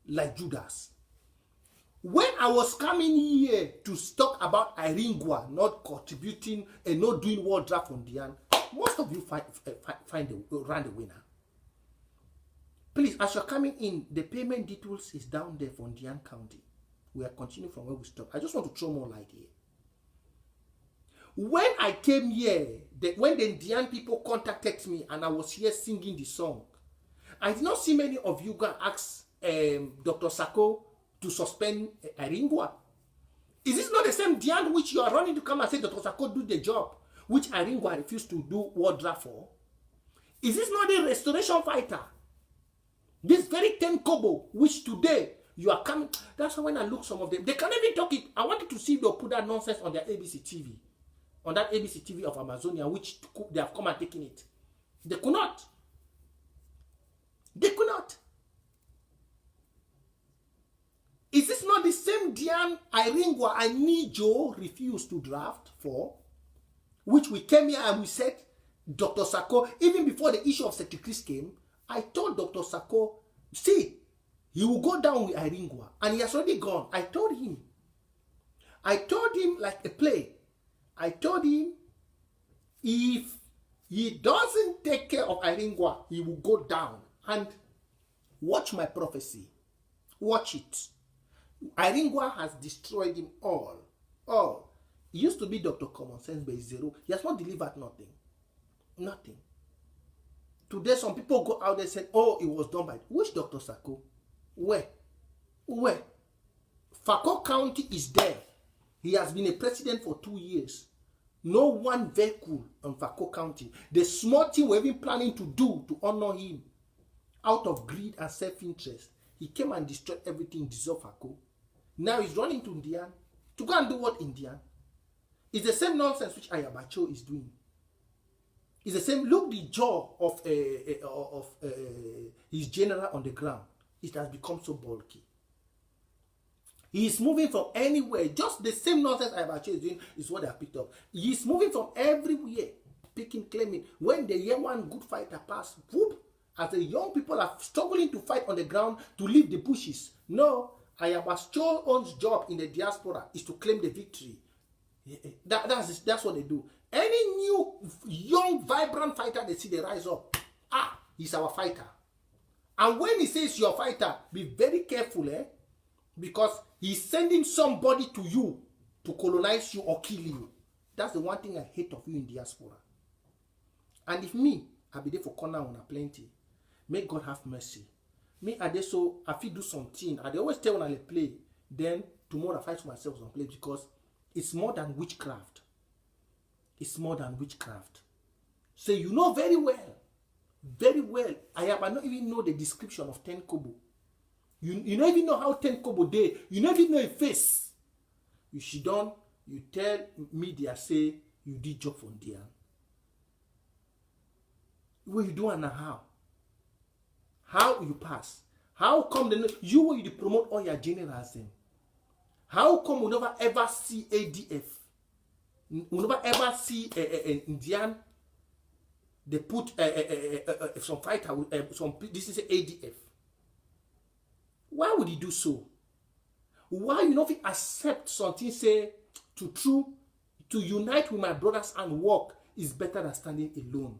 like Judas. When I was coming here to talk about Irene Gua not contributing and not doing war draft on Ndian, most of you ran the winner. Please, as you're coming in, the payment details is down there for Ndian County. We are continuing from where we stopped. I just want to throw more light here. When I came here, when the Ndian people contacted me and I was here singing the song, I did not see many of you go and ask Dr. Sako to suspend Irene Gua. Is this not the same Ndian which you are running to come and say Dr. Sako do the job, which Irene Gua refused to do war draft for? Is this not the restoration fighter? This very 10 kobo, which today you are coming. That's why when I look some of them, they can't even talk it. I wanted to see if they'll put that nonsense on their ABC TV. On that ABC TV of Ambazonia, which they have come and taken it. They could not. They could not. Is this not the same Ndian Irene Gua I need Joe refused to draft for? Which we came here and we said, Dr. Sako, even before the issue of Secretary came, I told Dr. Sako, see, he will go down with Irene Gua, and he has already gone. I told him like a play. I told him, If he doesn't take care of Iringwa, he will go down. And watch my prophecy. Watch it. Iringwa has destroyed him all. All. He used to be Dr. Common Sense, but he's zero. He has not delivered nothing. Nothing. Today, some people go out there and say, oh, it was done by... Which Dr. Sako? Where? Where? Fako County is there. He has been a president for 2 years. No one vehicle on Fako County. The small thing we're even planning to do to honor him, out of greed and self-interest, he came and destroyed everything, dissolved Fako. Now he's running to Ndian. To go and do what in Ndian? It's the same nonsense which Ayabacho is doing. It's the same. Look the jaw of his general on the ground. It has become so bulky. He is moving from anywhere. Just the same nonsense Ayabacho is doing is what they have picked up. He is moving from everywhere, picking, claiming. When they hear one good fighter pass, whoop, as the young people are struggling to fight on the ground to leave the bushes. No, Ayabacho's job in the diaspora is to claim the victory. That's what they do. Any new, young, vibrant fighter they see, they rise up. Ah, he's our fighter. And when he says your fighter, be very careful, because he's sending somebody to you to colonize you or kill you. That's the one thing I hate of you in diaspora. And if me, I'll be there for corner on a plenty. May God have mercy. Me, I dey so, I feel do something. I dey always tell when I play, then tomorrow I fight myself on play, because it's more than witchcraft. It's more than witchcraft. So you know very well, I not even know the description of 10 kobo. You don't even know how 10 kobo day. You don't even know a face. You should don't. You tell media say you did job for Ndian. What you do and how? How you pass? How come you will promote all your generals then? How come we never ever see ADF? We never ever see Ndian. They put some fighter with some. This is ADF. Why would he do so? Why you not accept something say to unite with my brothers and work is better than standing alone?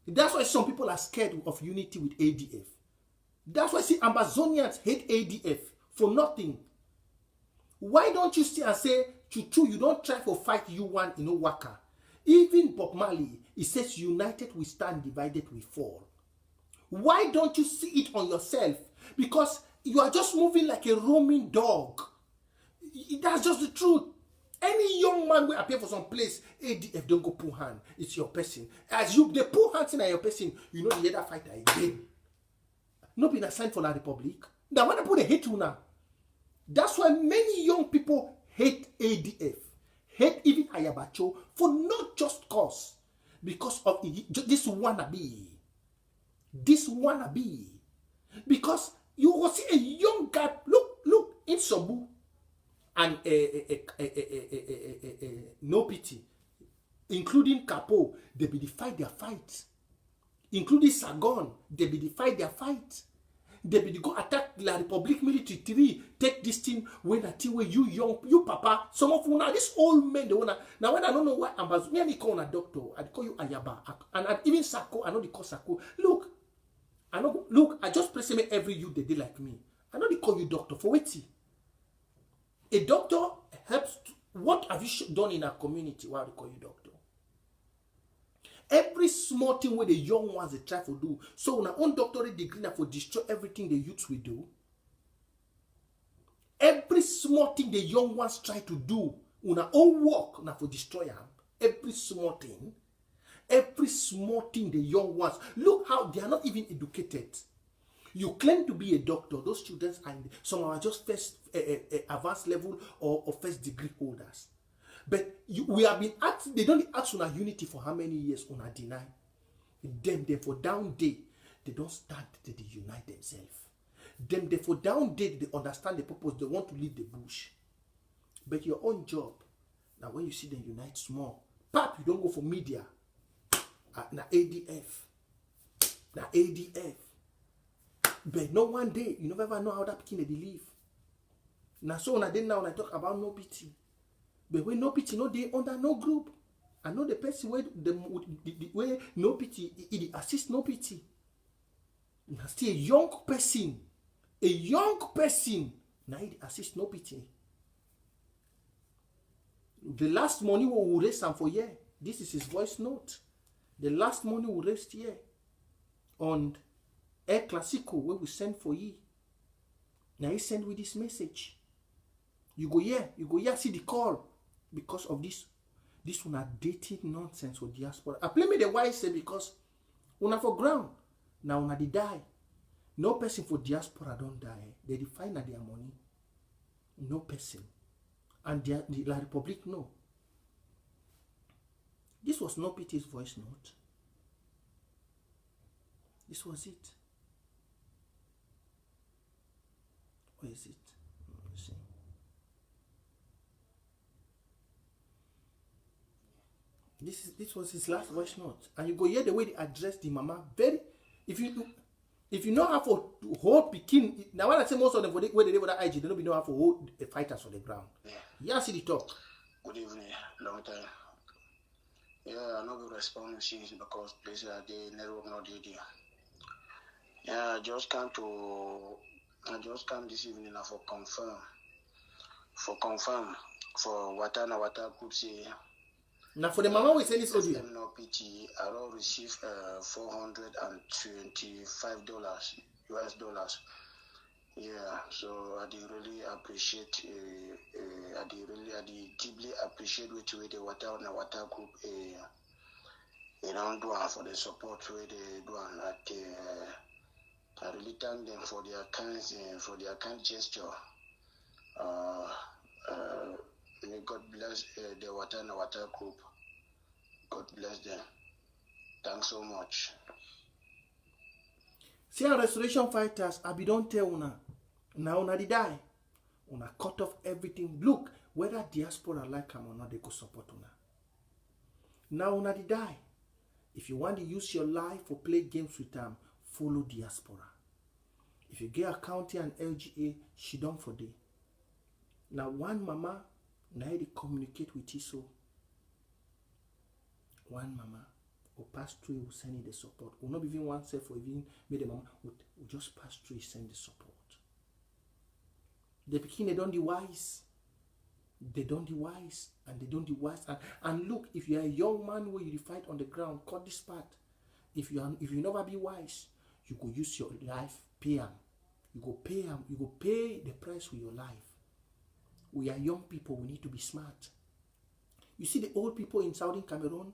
That's why some people are scared of unity with ADF. That's why see Ambazonians hate ADF for nothing. Why don't you see and say, Chuchu, you don't try for fight you want in Waka. Even Bob Marley, he says, united we stand, divided we fall. Why don't you see it on yourself? Because you are just moving like a roaming dog. That's just the truth. Any young man will appear for some place, ADF don't go pull hand. It's your person. As you they pull hands in your person, you know the other fighter again. Not been assigned for the Republic. Now when I put a hate to now. That's why many young people hate ADF. Hate even Ayabacho for not just cause. Because of this wannabe. This wannabe. Because you will see a young guy, look, in Sobu. And no pity, including Capo, they be fight their fight. Including Sagon, they be fight their fight. They be go attack La Republic military 3, take this thing when I tell you young, you papa, some of you now, this old men, they wanna, now when I don't know why Ambazonia, me call a doctor, I call you Ayaba, and even Sako, I know they call Sako. Look, I just press me every youth they did like me. I know they call you doctor for waiting. A doctor helps. What have you done in our community? Why do they call you doctor? Every small thing where the young ones they try to do. So when our own doctorate degree now for destroy everything the youths will do. Every small thing the young ones try to do on our own work now for destroy them. Every small thing the young ones. Look how they are not even educated. You claim to be a doctor. Those students and some are just first advanced level or first degree holders. But we have been asked, they don't ask on our unity for how many years on our deny. Them for down day, they don't stand to they unite themselves. Them for down day, they understand the purpose, they want to leave the bush. But your own job, now when you see them unite small, pap, you don't go for media. Now ADF. But no one day, you never know how that pikin they live. Now so when I talk about no pity. But when no pity, no day under no group. I know the person where the way no pity, it assist no pity. Now still a young person. Now it assist no pity. The last money we will raise some for year. This is his voice note. The last money we raised here on Air Classico where we send for ye. Now he send with this message. You go here, see the call because of this. This one are dating nonsense with diaspora. I play me the wise say because una for ground. Now una they die. No person for diaspora don't die. They define their money. No person. And the La Republic no. This was no pity's voice note. This was it. Where is it? Let's see. This was his last voice note. And you go hear the way they address the mama. Very, if you know how to hold Pekin, now when I say most of them for the where they that IG, they don't know how to hold the fighters on the ground. Yeah, see the talk. Good evening, long time. Yeah, I know the response because places are the network not there. Yeah, I just come this evening for confirm for Wata could say. Now for the mama we say this audio. No PT, I will receive $425 US dollars. Yeah, so I did really appreciate. I deeply appreciate what the Wata group do for the support where they do and I really thank them for their kind gesture. May God bless the Wata group. God bless them. Thanks so much. See our restoration fighters, I be don't tell una. Now una di die. Una cut off everything. Look, whether diaspora like them or not, they could support una. Now una di die. If you want to use your life for play games with them, follow diaspora. If you get a county and LGA, she don't for day. Now one mama, now they communicate with Iso. One mama, or pass through, will send you the support. Will not even one self or even make the mama, will just pass through, send the support. The Pekin, they don't the wise. They don't the wise, and they don't the wise. And look, if you are a young man where you fight on the ground, cut this part. If you never be wise, you go use your life, pay them. You go pay them. You go pay the price with your life. We are young people. We need to be smart. You see the old people in Southern Cameroon,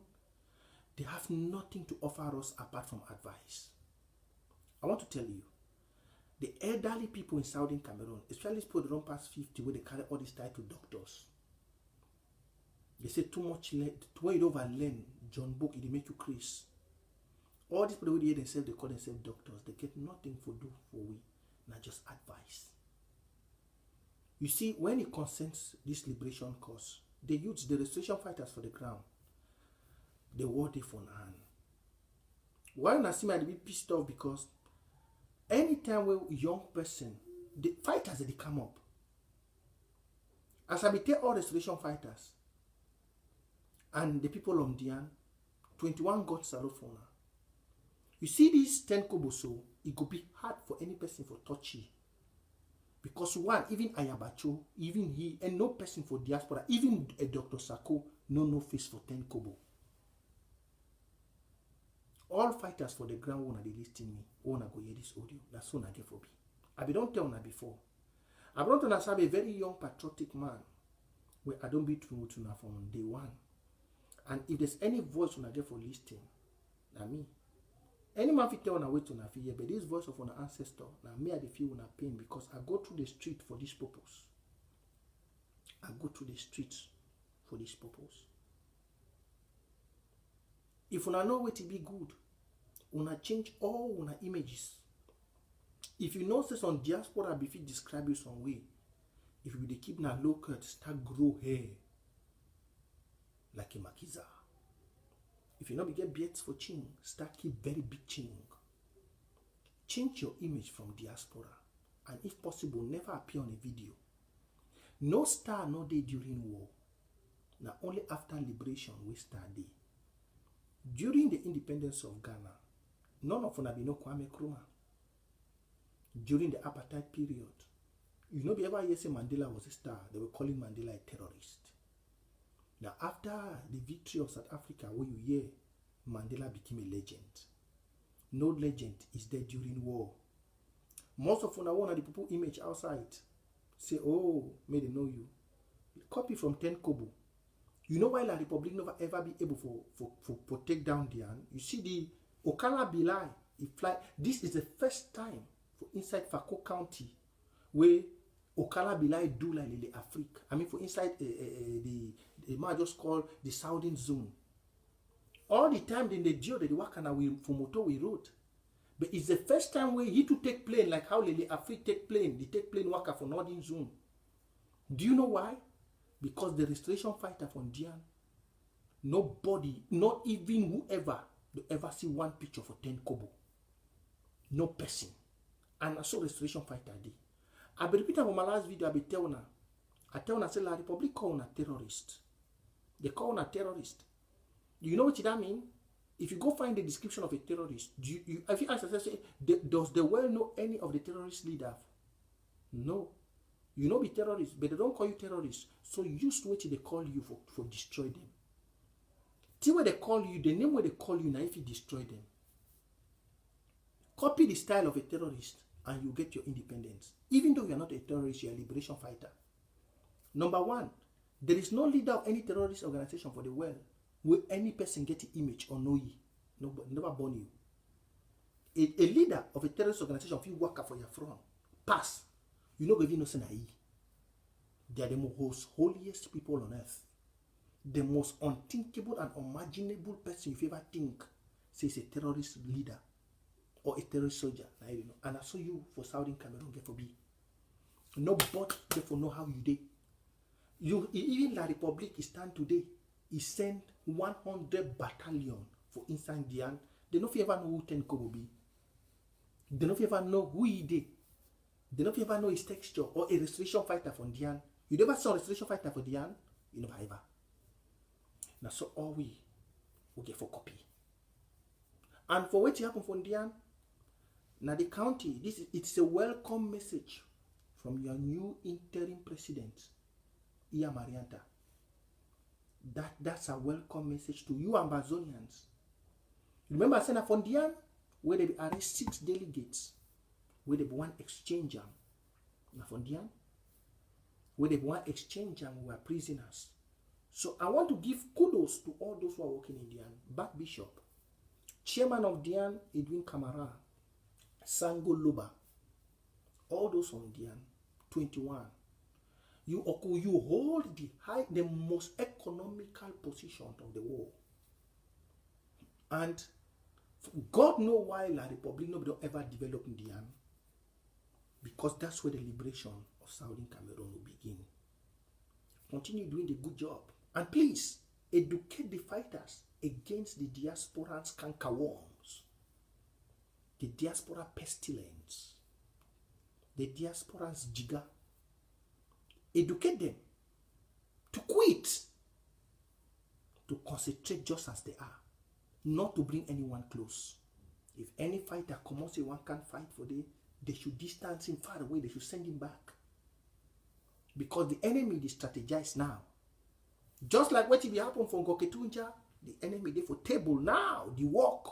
they have nothing to offer us apart from advice. I want to tell you, the elderly people in Southern Cameroon, especially people that don't pass 50, where they carry all these title doctors, they say too much, when you overlearn John Book, it make you crazy. All these people who hear themselves, they call themselves doctors, they get nothing for do for we, not just advice. You see, when it concerns this liberation cause, they use the restoration fighters for the ground. They war they for hand. Why not see me be pissed off? Because anytime we young person, the fighters they come up. As I be tell all restoration fighters and the people of Ndian, 21 got salofona. You see this 10 kobo, so it could be hard for any person for touchy. Because one, even Ayabacho, even he, and no person for diaspora, even a Dr. Sako, no face for 10 kobo. All fighters for the ground wanna they listing me, wanna go hear this audio. That's what I get for me. I be don't tell una before. I don't understand a very young patriotic man where I don't be true to na from day one. And if there's any voice when I get for listing, na me. Any man fit tell una wait to na fear, but this voice of an ancestor, na me I feel una pain because I go through the street for this purpose. I go through the streets for this purpose. If una know where to be good, una change all una images. If you know say some diaspora be fit describe you some way, if you dey keep na low cut, start grow hair like a makiza. If you not get beards for chin, start keep very big chin. Change your image from diaspora, and if possible, never appear on a video. No star no day during war. Now only after liberation we start there. During the independence of Ghana, none of una be no Kwame Nkrumah. During the apartheid period, you know, be ever hear say Mandela was a star, they were calling Mandela a terrorist. Now after the victory of South Africa, where you hear Mandela became a legend. No legend is there during war. Most of una one of the people image outside say, oh, may they know you. Copy from 10 Kobo. You know why La Republic never ever be able for take down Ndian? You see the Okala Bilai, it fly. This is the first time for inside Fako County where Okala Bilai do like Lele Afrique. I mean for inside the man just called the Southern Zone. All the time then they deal the Wakana we for motor we wrote. But it's the first time where he to take plane like how Lele Afrique take plane. They take plane Waka for Northern Zone. Do you know why? Because the restoration fighter from Ndian, nobody, not even whoever, they ever see one picture for 10 Kobo. No person. And I saw restoration fighter day. I be repeating from my last video, I tell una say La Republic call una terrorist. They call una terrorist. You know what that mean? If you go find the description of a terrorist, if you ask yourself, say, does the world know any of the terrorist leaders? No. You know be terrorists, but they don't call you terrorists. So use what they call you for destroy them. See where they call you, the name where they call you now if you destroy them. Copy the style of a terrorist and you get your independence. Even though you are not a terrorist, you are a liberation fighter. Number one, there is no leader of any terrorist organization for the world where any person get the image or know you. Nobody, never born you. A leader of a terrorist organization, if you work for your front, pass. You know, even they are the most holiest people on earth. The most unthinkable and unimaginable person if you ever think says a terrorist leader or a terrorist soldier. And I saw you for Southern Cameroon, get for be. Nobody therefore know how you did. You even La Republic is stand today. He sent 100 battalion for inside Ndian. They don't ever know who 10 Kobo be. They don't ever know who he did. They don't ever know his texture or a restoration fighter for Ndian. You never saw a restoration fighter for Ndian? You never ever. Now so all we get for copy. And for what happen for Ndian, now the county, it's a welcome message from your new interim president, Iya Marianta. That's a welcome message to you Ambazonians. Remember I said that for Ndian, where they arrest 6 delegates, where they one exchange them. Now for Ndian, where they one exchange them, we were prisoners. So I want to give kudos to all those who are working in Ndian. Back Bishop, Chairman of Ndian, Edwin Kamara, Sango Luba, all those on Ndian, 21. You hold the most economical position of the world. And God knows why La Republic nobody ever develop Ndian. Because that's where the liberation of Southern Cameroon will begin. Continue doing the good job. And please, educate the fighters against the diaspora's cankerworms, the diaspora pestilence, the diaspora's jigger. Educate them to quit, to concentrate just as they are, not to bring anyone close. If any fighter comes say one can't fight for them, they should distance him far away, they should send him back. Because the enemy, they strategize now. Just like what will happen for Ngoketunja, the enemy, they for table now, the work.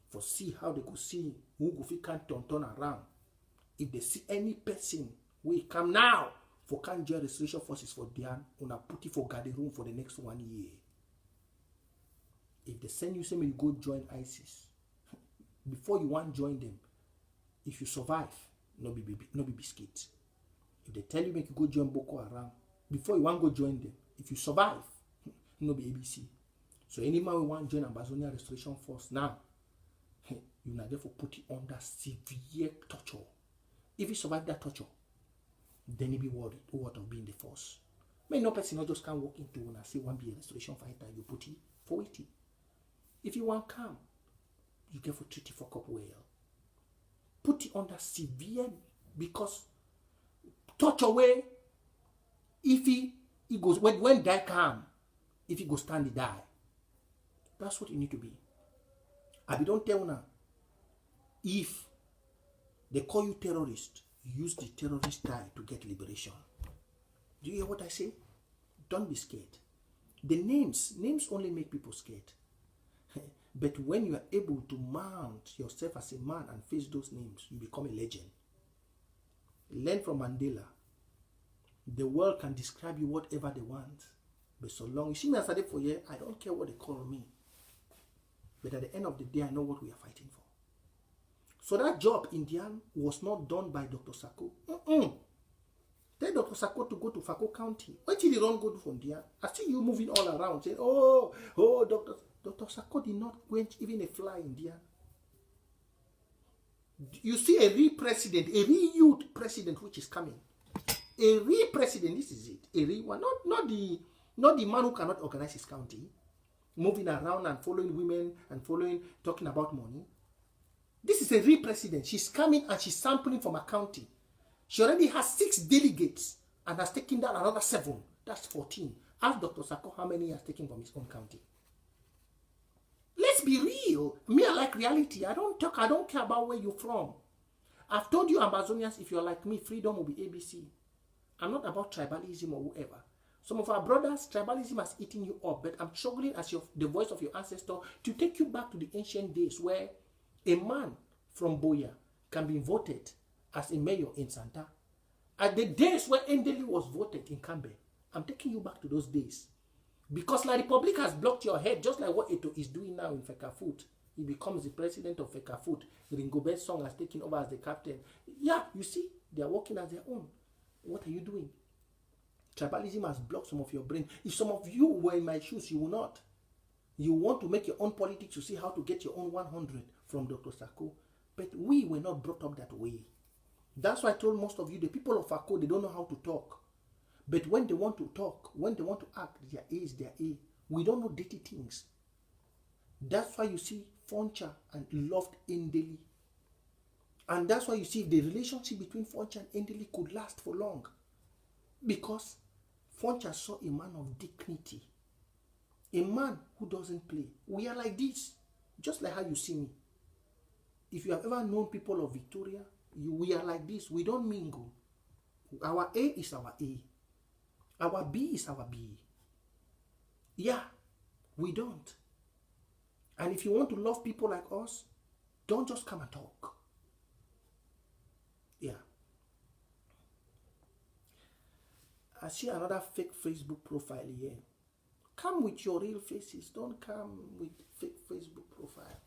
For see how they could see who can turn around. If they see any person will come now for can join restoration forces for Ndian, una put it for guarding room for the next 1 year. If they send you, say you go join ISIS, before you want to join them, if you survive, no be biscuit. If they tell you make you go join Boko Haram, before you want to go join them, if you survive, no be ABC. So any man we want to join Ambazonia Restoration Force now, you not therefore put it under severe torture. If you survive that torture, then you be worried what of being the force. May no person not just can't walk into and say one be a restoration fighter, you put it for it. If you want calm, you get for treat it for cup well. Put it under severe because torture way If he goes, when die come, if he go stand, he die. That's what you need to be. I don't tell now. If they call you terrorist, use the terrorist tie to get liberation. Do you hear what I say? Don't be scared. The names only make people scared. But when you are able to mount yourself as a man and face those names, you become a legend. Learn from Mandela. The world can describe you whatever they want. But so long, you see me as I did for you, I don't care what they call me. But at the end of the day, I know what we are fighting for. So that job in Ndian was not done by Dr. Sako. Tell Dr. Sako to go to Fako County. Why did he don't go to Ndian? I see you moving all around saying, Dr. Sako did not quench even a fly in Ndian. You see a real president, a real youth president which is coming. A real president, this is it. A real one. Not the man who cannot organize his county, moving around and following women and talking about money. This is a real president. She's coming and she's sampling from a county. She already has 6 delegates and has taken down another 7. That's 14. Ask Dr. Sako how many he has taken from his own county. Let's be real. Me, I like reality. I don't care about where you're from. I've told you, Ambazonians, if you're like me, freedom will be ABC. I'm not about tribalism or whoever. Some of our brothers, tribalism has eaten you up, but I'm struggling as the voice of your ancestor to take you back to the ancient days where a man from Boya can be voted as a mayor in Santa. At the days where Ndeli was voted in Cambe, I'm taking you back to those days. Because La Republic has blocked your head, just like what Eto is doing now in Fekafut. He becomes the president of Fekafut. Ringobert's song has taken over as the captain. Yeah, you see, they are working as their own. What are you doing? Tribalism has blocked some of your brain. If some of you were in my shoes, you will not. You want to make your own politics to see how to get your own 100 from Dr. Sako. But we were not brought up that way. That's why I told most of you, the people of Ako, they don't know how to talk. But when they want to talk, when they want to act, their A is their A. We don't know dirty things. That's why you see Foncha and loved Ndeli. And that's why you see the relationship between Foncha and Ndeli could last for long. Because Foncha saw a man of dignity. A man who doesn't play. We are like this. Just like how you see me. If you have ever known people of Victoria, we are like this. We don't mingle. Our A is our A. Our B is our B. Yeah, we don't. And if you want to love people like us, don't just come and talk. Yeah. I see another fake Facebook profile here. Come with your real faces. Don't come with fake Facebook profile.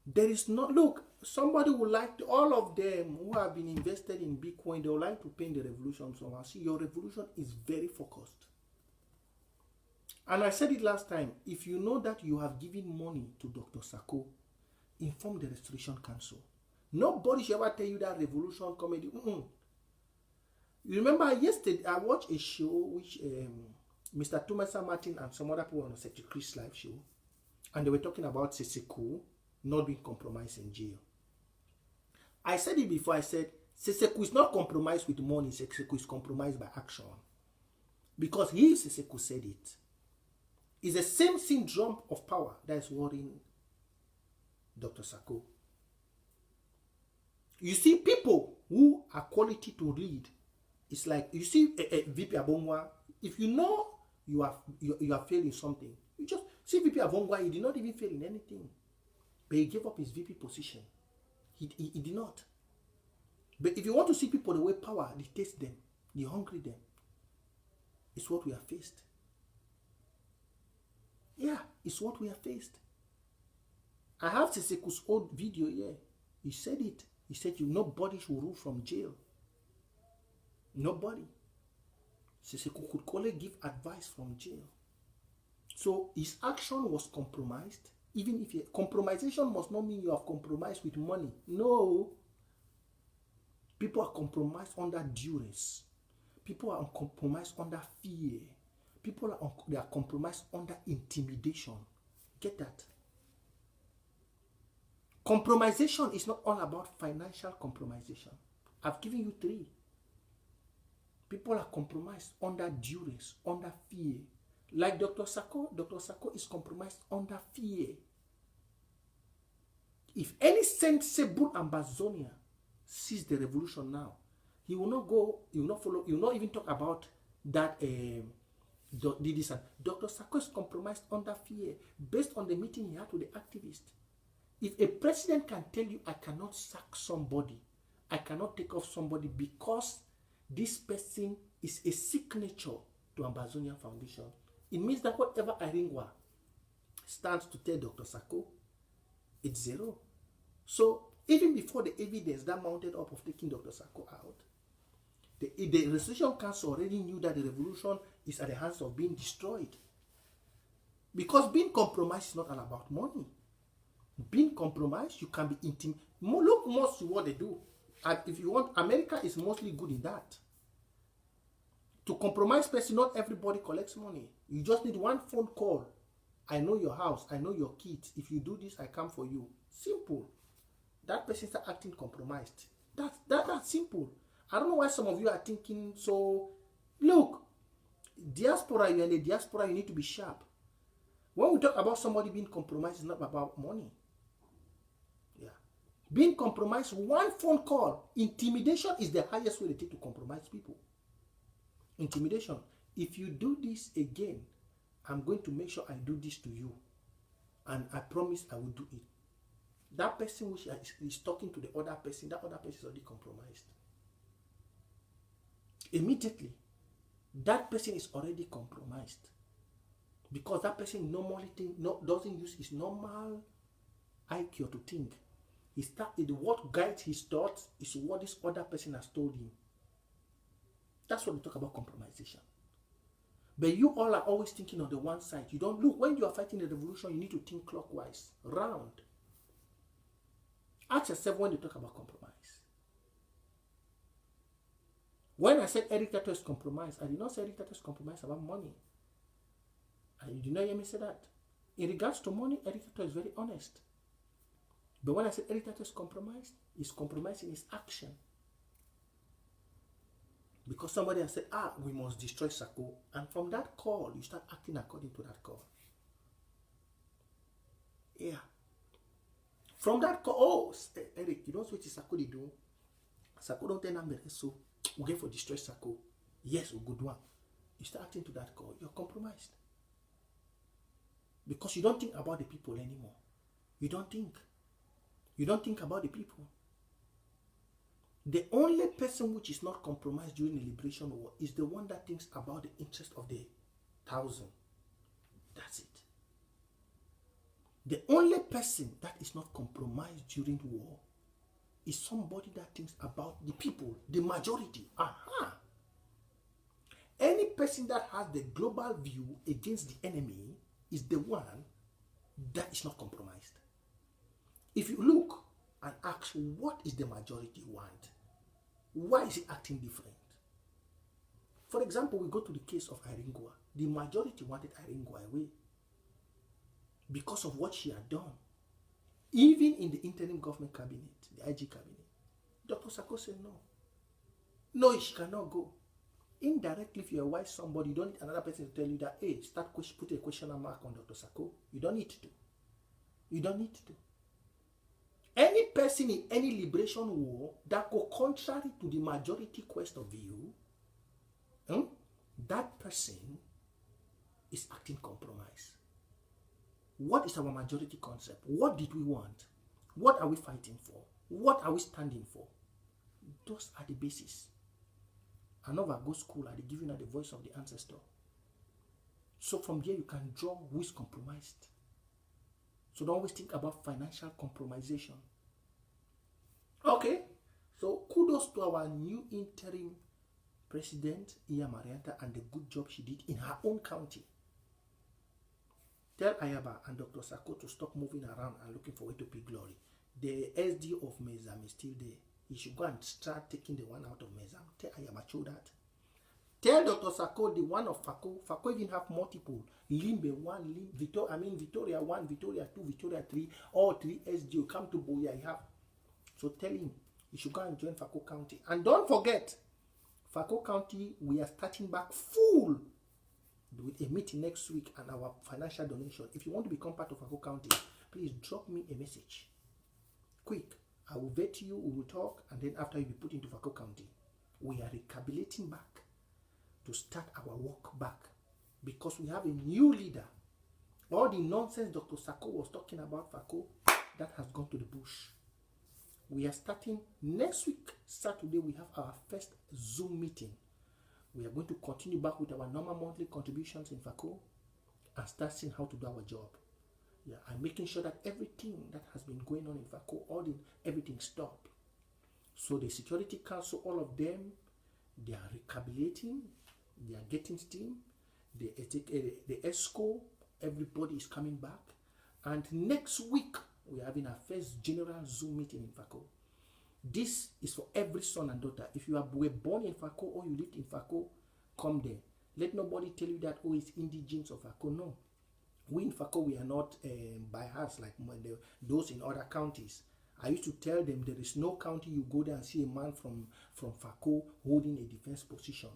There is not, look, somebody would like to, all of them who have been invested in Bitcoin, they would like to paint the revolution somehow. See, your revolution is very focused. And I said it last time, if you know that you have given money to Dr. Sako, inform the Restoration Council. Nobody should ever tell you that revolution comedy. You remember yesterday, I watched a show which Mr. Thomas Martin and some other people on the Secretary Chris live show, and they were talking about Seseko not being compromised in jail. I said it before. I said Seseko is not compromised with money. Seseko is compromised by action, because he, Seseko, said it. It's the same syndrome of power that is worrying Dr. Sako. You see, people who are quality to read. It's like, you see VP Abongwa, if you know you are failing something, you just see VP Abongwa, he did not even fail in anything. But he gave up his VP position. He did not. But if you want to see people the way power dictates them, they hungry them, it's what we have faced. Yeah, it's what we have faced. I have Seseko's old video here. He said it. He said, nobody should rule from jail. Nobody. Seseko could only give advice from jail. So his action was compromised. Even if compromisation must not mean you have compromised with money. No. People are compromised under duress. People are compromised under fear. People they are compromised under intimidation. Get that? Compromisation is not all about financial compromisation. I've given you 3. People are compromised under duress, under fear. Like Dr. Sako is compromised under fear. If any sensible Ambazonia sees the revolution now, he will not go, he will not follow, he will not even talk about that Dr. Sako is compromised under fear based on the meeting he had with the activists. If a president can tell you, I cannot sack somebody, I cannot take off somebody because this person is a signature to Ambazonia Foundation, it means that whatever Iringwa stands to tell Dr. Sako, it's zero. So even before the evidence that mounted up of taking Dr. Sako out, the Resolution Council already knew that the revolution is at the hands of being destroyed. Because being compromised is not all about money. Being compromised, you can be intimidated. Look most to what they do. And if you want, America is mostly good in that. To compromise person, not everybody collects money. You just need one phone call. I know your house. I know your kids. If you do this, I come for you. Simple. That person starts acting compromised. That's simple. I don't know why some of you are thinking so. Look, diaspora, you're in the diaspora, you need to be sharp. When we talk about somebody being compromised, it's not about money. Yeah. Being compromised, one phone call. Intimidation is the highest way they take to compromise people. Intimidation. If you do this again, I'm going to make sure I do this to you. And I promise I will do it. That person which is talking to the other person, that other person is already compromised. Immediately, that person is already compromised. Because that person normally doesn't use his normal IQ to think. What guides his thoughts is what this other person has told him. That's what we talk about compromisation. But you all are always thinking on the one side. You don't look, when you are fighting the revolution, you need to think clockwise, round. Ask yourself when you talk about compromise. When I said Eric Tato is compromised, I did not say Eric Tato is compromised about money. And you did not hear me say that. In regards to money, Eric Tato is very honest. But when I said Eric Tato is compromised, he's compromised in his action. Because somebody has said, we must destroy Sako. And from that call, you start acting according to that call. Yeah. From that call, Eric, you don't switch Sako they do. Sako don't tell them, so we get for destroy Sako. Yes, a good one. You start acting to that call, you're compromised. Because you don't think about the people anymore. You don't think. You don't think about the people. The only person which is not compromised during the liberation war is the one that thinks about the interest of the 1,000. That's it. The only person that is not compromised during war is somebody that thinks about the people, the majority. Any person that has the global view against the enemy is the one that is not compromised. If you look and ask, what is the majority want? Why is it acting different? For example, we go to the case of Iringwa. The majority wanted Iringwa away because of what she had done. Even in the interim government cabinet, the IG cabinet, Dr. Sako said no. No, she cannot go. Indirectly, if you're a wise somebody, you don't need another person to tell you that, hey, put a question mark on Dr. Sako. You don't need to. You don't need to. Any person in any liberation war that go contrary to the majority quest of view, that person is acting compromise. What is our majority concept? What did we want? What are we fighting for? What are we standing for? Those are the basis. Another go school, I give you the voice of the ancestor. So from there you can draw who is compromised. So don't always think about financial compromisation. Okay, so kudos to our new interim president, Iya Marianta, and the good job she did in her own county. Tell Ayaba and Dr. Sako to stop moving around and looking for way to pick glory. The SD of Mezam is still there. He should go and start taking the one out of Mezam. Tell Ayaba Cho that. Tell Dr. Sako the one of Fako. Fako even have multiple. Limbe 1, Victoria 1, Victoria 2, Victoria 3, all 3 SDO. Come to Boya, you have. So tell him he should go and join Fako County. And don't forget, Fako County, we are starting back full with a meeting next week and our financial donation. If you want to become part of Fako County, please drop me a message. Quick. I will vet you, we will talk, and then after you be put into Fako County. We are recalibrating back to start our work back because we have a new leader. All the nonsense Dr. Sako was talking about Fako, that has gone to the bush. We are starting next week, Saturday, we have our first Zoom meeting. We are going to continue back with our normal monthly contributions in Fako and start seeing how to do our job. Yeah, I'm making sure that everything that has been going on in Fako, everything stopped. So the Security Council, all of them, they are recalibrating, they are getting steam. The ESCO, everybody is coming back. And next week, we are having our first general Zoom meeting in Fako. This is for every son and daughter. If you were born in Fako or you lived in Fako, come there. Let nobody tell you that, oh, it's indigenous of Fako. No. We in Fako, we are not biased like those in other counties. I used to tell them there is no county you go there and see a man from Fako holding a defense position.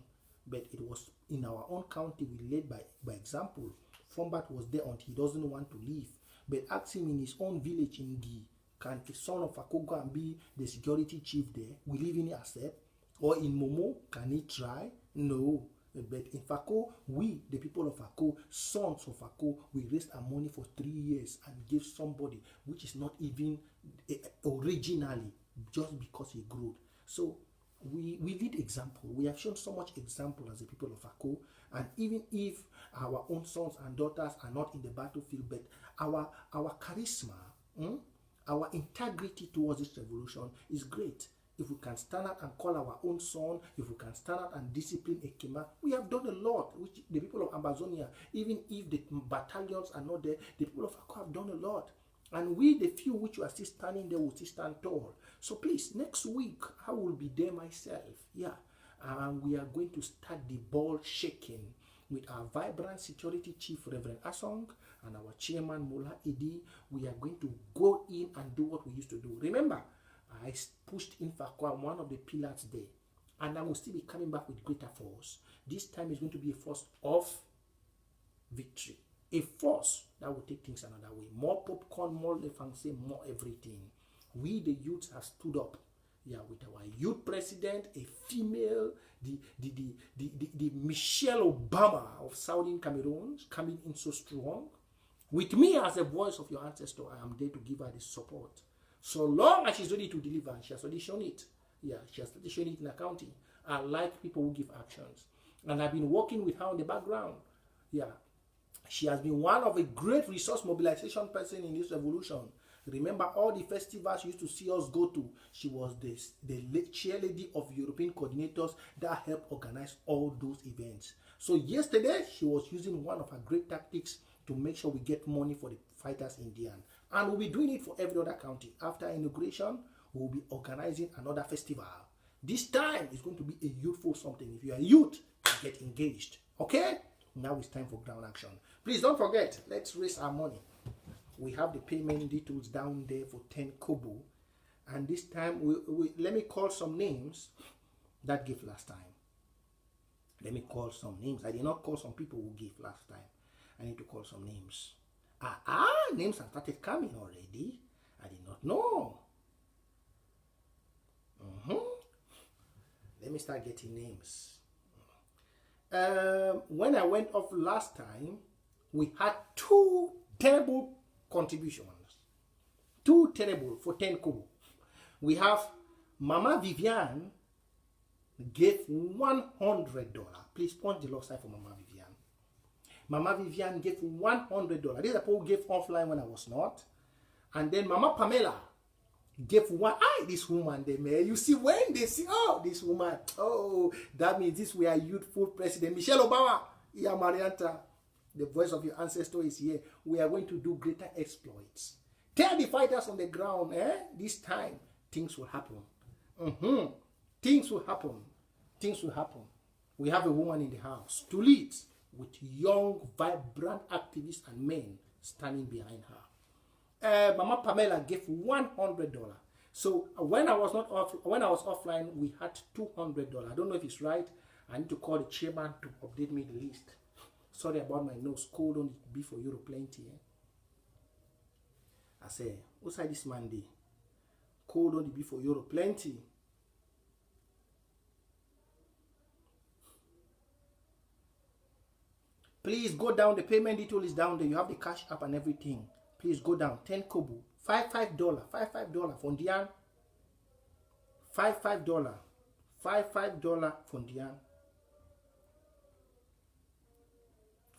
But it was in our own county, we led by example. Fombat was there until he doesn't want to leave. But ask him in his own village in Gi, can the son of Fako go and be the security chief there? Will he even accept? Or in Momo, can he try? No. But in Fako, we, the people of Fako, sons of Fako, we raised our money for 3 years and gave somebody which is not even originally, just because he grew. So we lead example. We have shown so much example as the people of Fako. And even if our own sons and daughters are not in the battlefield, but our charisma, our integrity towards this revolution is great. If we can stand out and call our own son, if we can stand out and discipline Ekema, we have done a lot, which the people of Ambazonia, even if the battalions are not there, the people of Fako have done a lot. And we, the few which are still standing there, will still stand tall. So please, next week, I will be there myself. Yeah. And we are going to start the ball shaking with our vibrant security chief, Reverend Asong, and our chairman, Mullah Edi. We are going to go in and do what we used to do. Remember, I pushed in Fako, one of the pillars there. And I will still be coming back with greater force. This time is going to be a force of victory. A force that will take things another way. More popcorn, more lefanse, more everything. We, the youths, have stood up. Yeah, with our youth president, a female, the Michelle Obama of Southern Cameroon, coming in so strong. With me as a voice of your ancestor, I am there to give her the support. So long as she's ready to deliver, she has already shown it. Yeah, she has already shown it in the county. I like people who give actions. And I've been working with her in the background. Yeah. She has been one of a great resource mobilization person in this revolution. Remember all the festivals you used to see us go to. She was the chairlady of European coordinators that helped organize all those events. So yesterday, she was using one of her great tactics to make sure we get money for the fighters in Ndian. And we'll be doing it for every other county. After inauguration, we'll be organizing another festival. This time, it's going to be a youthful something. If you are a youth, get engaged. Okay? Now it's time for ground action. Please don't forget, let's raise our money. We have the payment details down there for 10 kobo. And this time, let me call some names that gave last time. Let me call some names. I did not call some people who gave last time. I need to call some names. Names have started coming already. I did not know. Let me start getting names. When I went off last time, we had 2 terrible contributions. 2 terrible for 10 kobo. We have Mama Vivian gave $100. Please punch the left side for Mama Vivian. Mama Vivian gave $100. These are people who gave offline when I was not. And then Mama Pamela gave this woman, you see, when they see, this woman, that means this we are youthful president. Michelle Obama, Iya Marianta, the voice of your ancestor is here. We are going to do greater exploits. Tell the fighters on the ground, this time, things will happen. Things will happen. Things will happen. We have a woman in the house to lead with young, vibrant activists and men standing behind her. Mama Pamela gave $100. So when I was not off, when I was offline, we had $200. I don't know if it's right. I need to call the chairman to update me the list. Sorry about my nose. Cold on it be for Euro plenty. Eh? I say, what's this Monday? Cold on the be for Euro plenty. Please go down. The payment detail is down there. You have the cash app and everything. Please go down. 10 kobo. $5 for Ndian. $5 for Ndian.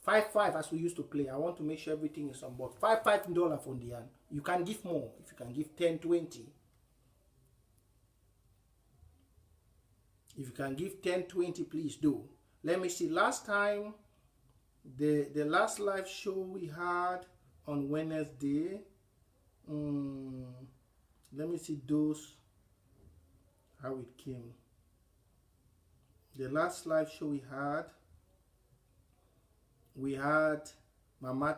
5 as we used to play. I want to make sure everything is on board. $5 for Ndian. You can give more if you can give 10, 20. If you can give 10, 20, please do. Let me see. Last time, the last live show we had on Wednesday. Let me see those, how it came. The last live show we had Mama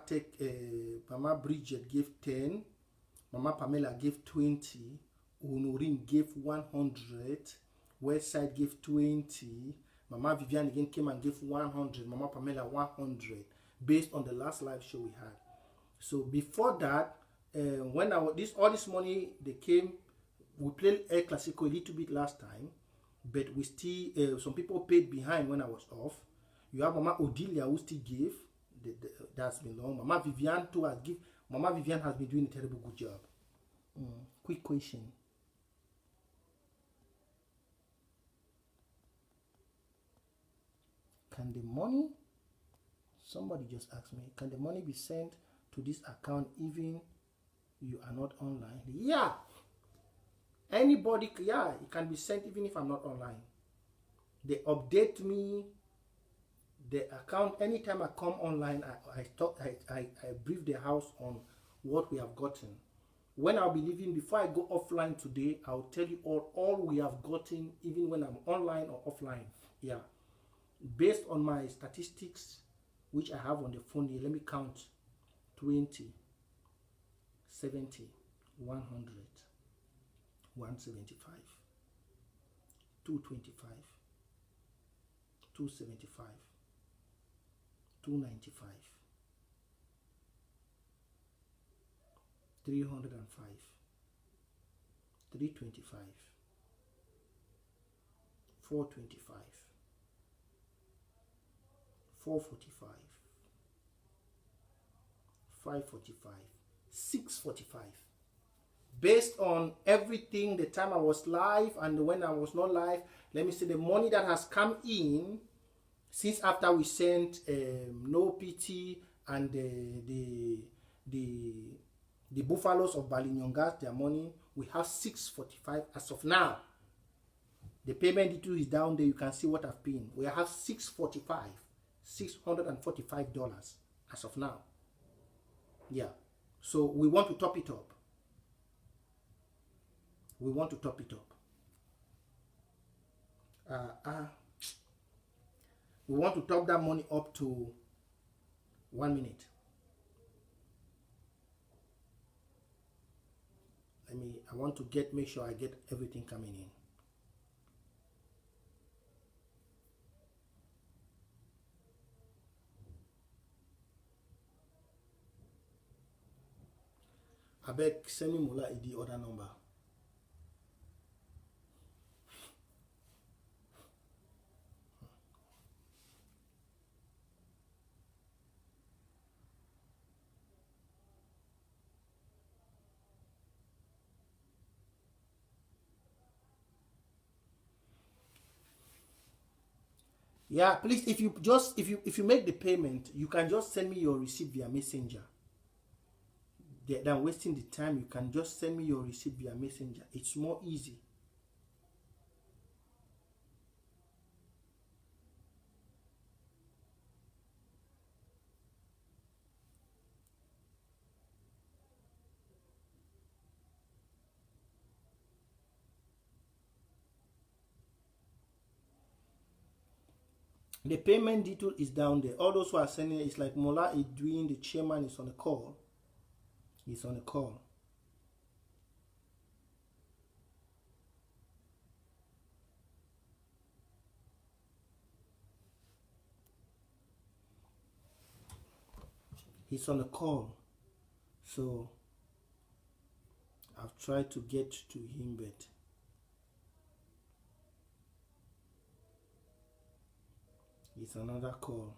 Bridget gave 10, Mama Pamela gave 20, Honorine gave 100, Westside gave 20, Mama Vivian again came and gave 100, Mama Pamela 100, based on the last live show we had. So before that, when all this money they came, we played El Clasico a little bit last time, but we still some people paid behind when I was off. You have Mama Odilia who still gave. That's been long. Mama Vivian too has give. Mama Vivian has been doing a terrible good job. Quick question. Can the money? Somebody just asked me. Can the money be sent to this account even you are not online? Yeah. Anybody, yeah, it can be sent even if I'm not online. They update me the account anytime I come online. I brief the house on what we have gotten. When I'll be leaving, before I go offline today, I'll tell you all we have gotten, even when I'm online or offline. Yeah. Based on my statistics, which I have on the phone here, let me count. 20, 70, 100, 175, 225, 275, 295, 305, 325, 425, 445, 545, 645. Based on everything, the time I was live and when I was not live, let me see the money that has come in since after we sent No PT and the Buffaloes of Balinyongas their money. We have 645 as of now. The payment detail is down there. You can see what I've paid. We have 645, $645 as of now. Yeah. So we want to top it up. We want to top it up. We want to top that money up to 1 minute. I want to make sure I get everything coming in. I beg, send me Mula the other number. Yeah, please, if you make the payment, you can just send me your receipt via messenger. Than wasting the time, you can just send me your receipt via messenger. It's more easy. The payment detail is down there. All those who are sending it, it's like Mola is doing, the chairman is on the call. He's on the call. He's on a call. So I've tried to get to him, but it's another call.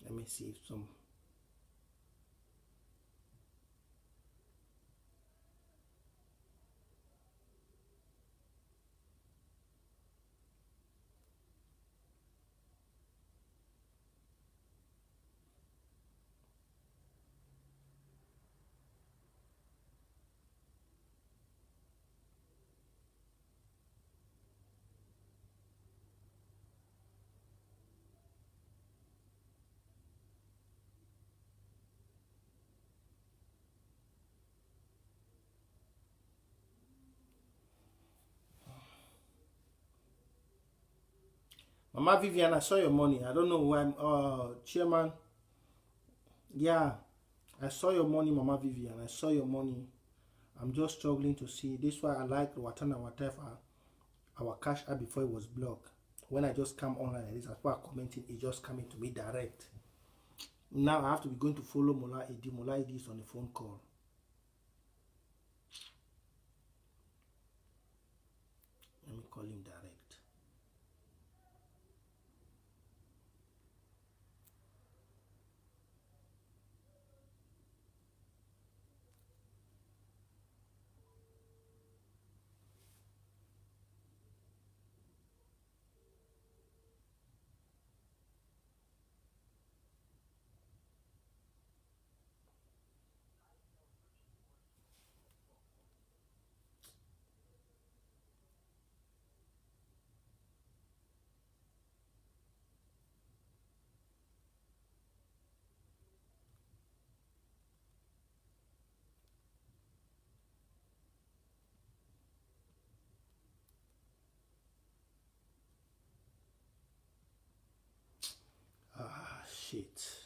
Let me see if some. Mama Vivian, I saw your money. I don't know why. Chairman. Yeah, I saw your money, Mama Vivian. I saw your money. I'm just struggling to see. This is why I like Watana whatever our cash app before it was blocked. When I just come online like this, as people are commenting, it just coming to me direct. Now I have to be going to follow Mola Edi. Mola Edi is on the phone call. Let me call him direct. Ah, shit.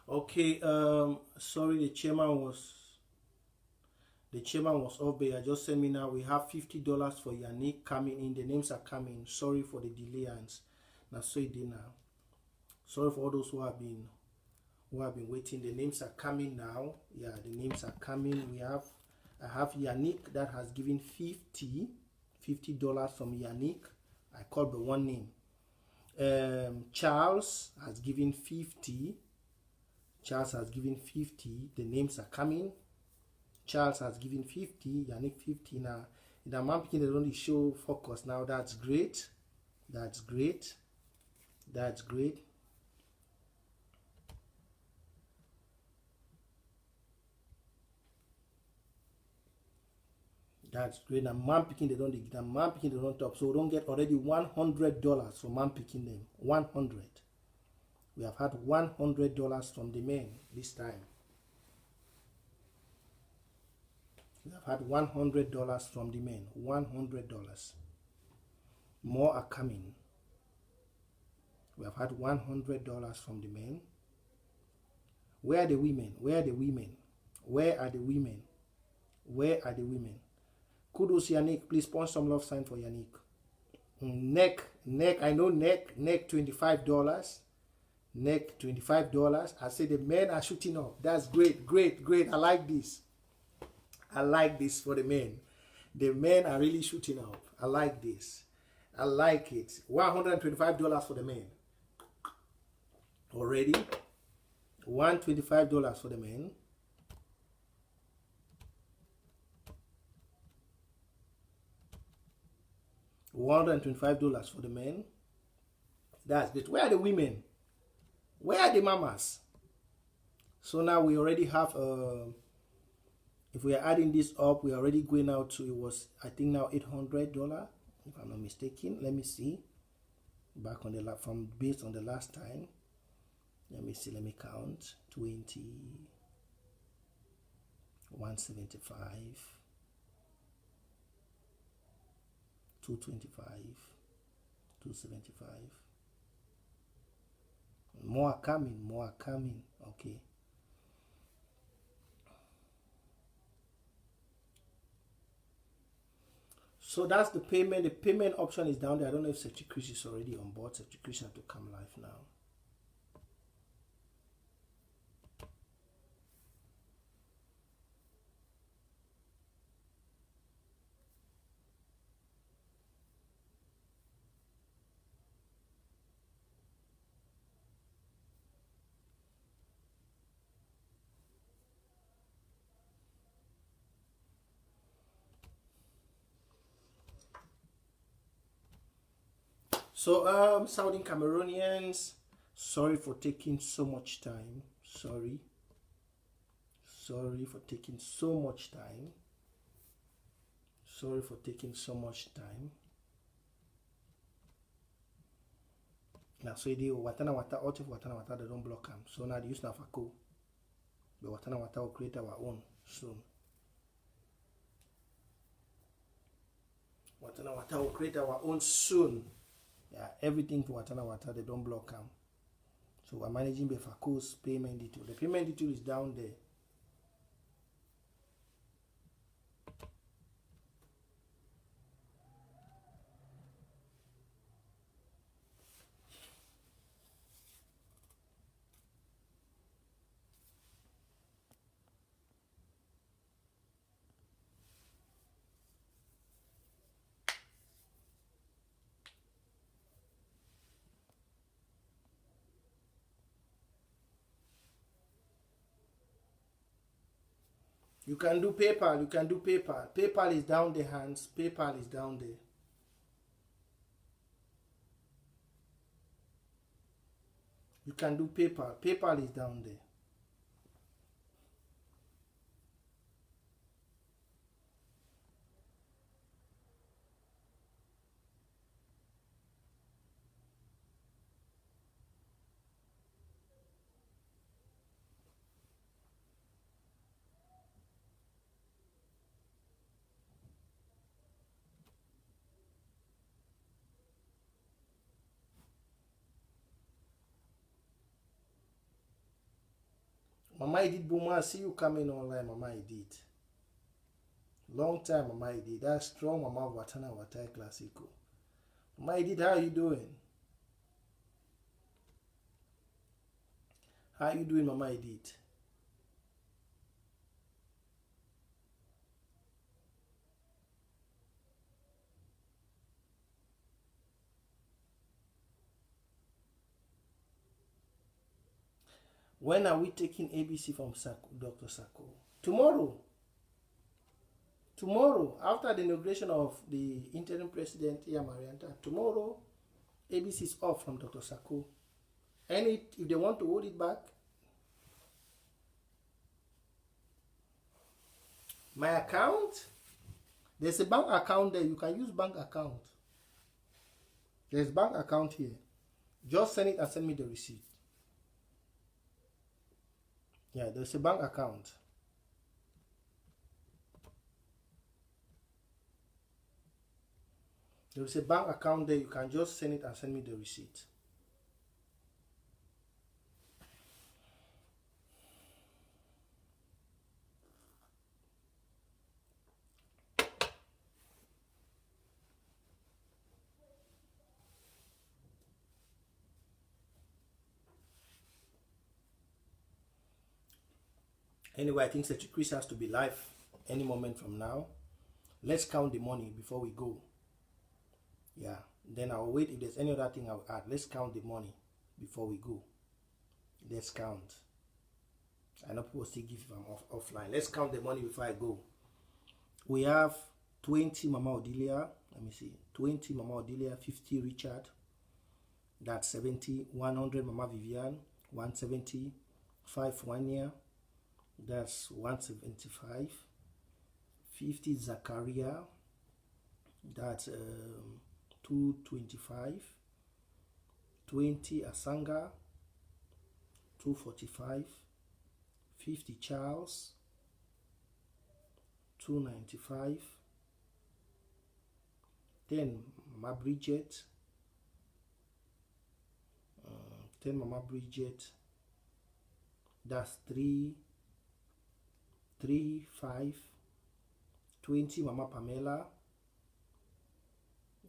Okay, sorry, the chairman was off, but I just sent me now. We have $50 for Yannick coming in. The names are coming. Sorry for the delay and now so it did now. Sorry for all those who have been waiting. The names are coming now. Yeah, the names are coming. I have Yannick that has given $50 from Yannick. I called the one name. Charles has given 50. Charles has given 50. The names are coming. Charles has given 50. Yannick 50 now. The man picking the only show focus now. That's great. That's great. That's great. That's great. And man picking the man picking the top. So we don't get already $100 from man picking them. 100. We have had $100 from the men this time. We have had $100 from the men. $100. More are coming. We have had $100 from the men. Where are the women? Where are the women? Where are the women? Where are the women? Kudos Yannick. Please sponsor some love sign for Yannick. Neck. I know neck $25. Neck $25. I say the men are shooting up. That's great. I like this. I like this for the men. The men are really shooting up. I like this. I like it. $125 for the men. Already. $125 for the men. $125 for the men. That's it. Where are the women? Where are the mamas? So now we already have if we are adding this up, we are already going out to, it was I think now $800 if I'm not mistaken. Let me see. Back on the from based on the last time. Let me see, let me count. 20, 175, 225, 275. More coming. Okay. So that's the payment. The payment option is down there. I don't know if Secretary Chris is already on board. Secretary Chris have to come live now. So Saudi Cameroonians, sorry for taking so much time. Sorry for taking so much time. Sorry for taking so much time. Now so they watana wata out of watana wata, they don't block them. So now they use Nafako. But watana wata will create our own soon. Watana wata will create our own soon. Yeah, everything for Watana Wata, they don't block them. So we're managing Befaco's payment detail. The payment detail is down there. You can do PayPal. You can do PayPal. PayPal is down there, Hans. PayPal is down there. You can do PayPal. PayPal is down there. Mama Edith Boma, I see you coming online, Mama Edith. Long time, Mama Edith. That's strong, Mama Watana Watai Classico. Mama Edith, how are you doing? How are you doing, Mama Edith? When are we taking ABC from Dr. Sako? Tomorrow. Tomorrow, after the inauguration of the interim president, Iya Marianta, tomorrow, ABC is off from Dr. Sako. And if they want to hold it back, my account, there's a bank account there. You can use bank account. There's bank account here. Just send it and send me the receipt. Yeah, there's a bank account. There's a bank account there. You can just send it and send me the receipt. Anyway, I think Secretary Chris has to be live any moment from now. Let's count the money before we go. Yeah, then I'll wait. If there's any other thing I'll add, let's count the money before we go. Let's count. I know people still give them offline. Let's count the money before I go. We have 20 Mama Odilia. Let me see. 20 Mama Odilia, 50 Richard. That's 70. 100 Mama Vivian, 170. 5 1 year. That's 175. 50 Zachariah. That's 225. 20 Asanga, 245. 50 Charles, 295. 10 Mama Bridget, 10 Mama Bridget, that's 335. 20 Mama Pamela,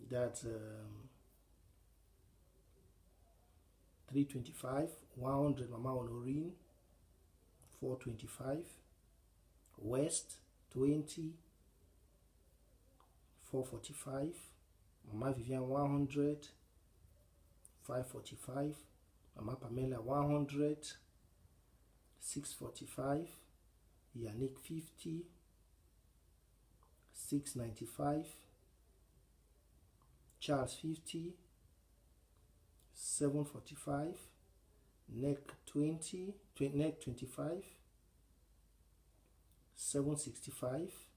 that's 325. 100 Mama Honorine, 425. West 20, 445. Mama Vivian 100, 545. Mama Pamela 100, 645. Yannick 50, 695. Charles 50, 745. Neck 20, neck 25, 765.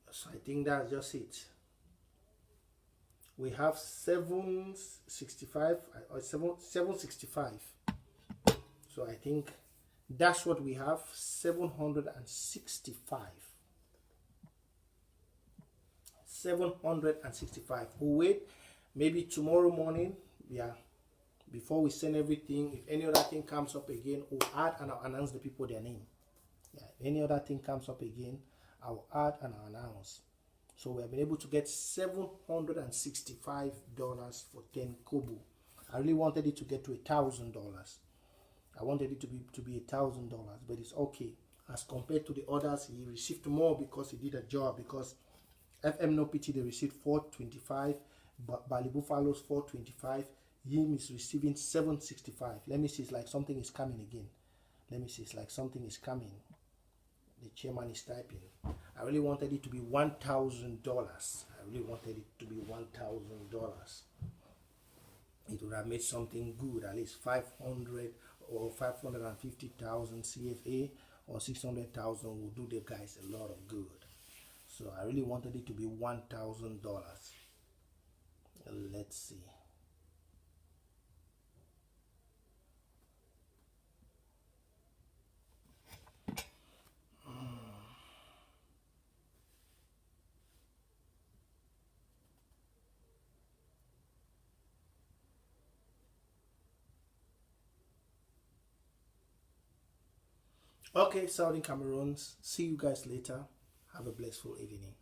So I think that's just it. We have 765 or 765. So I think that's what we have. 765. 765. We'll wait maybe tomorrow morning. Yeah. Before we send everything, if any other thing comes up again, we'll add and I'll announce the people their name. Yeah. If any other thing comes up again, I'll add and I'll announce. So we have been able to get $765 for 10 kobo. I really wanted it to get to $1,000. I wanted it to be $1,000, but it's okay. As compared to the others, he received more because he did a job. Because FM No Pity, they received 425, but Bali Buffalo's 425. Him is receiving 765. Let me see, it's like something is coming again. Let me see, it's like something is coming. The chairman is typing. I really wanted it to be $1,000. I really wanted it to be $1,000. It would have made something good, at least 500 or 550,000 CFA or 600,000 will do the guys a lot of good. So I really wanted it to be $1,000. Let's see. Okay, Southern Cameroons. See you guys later. Have a blissful evening.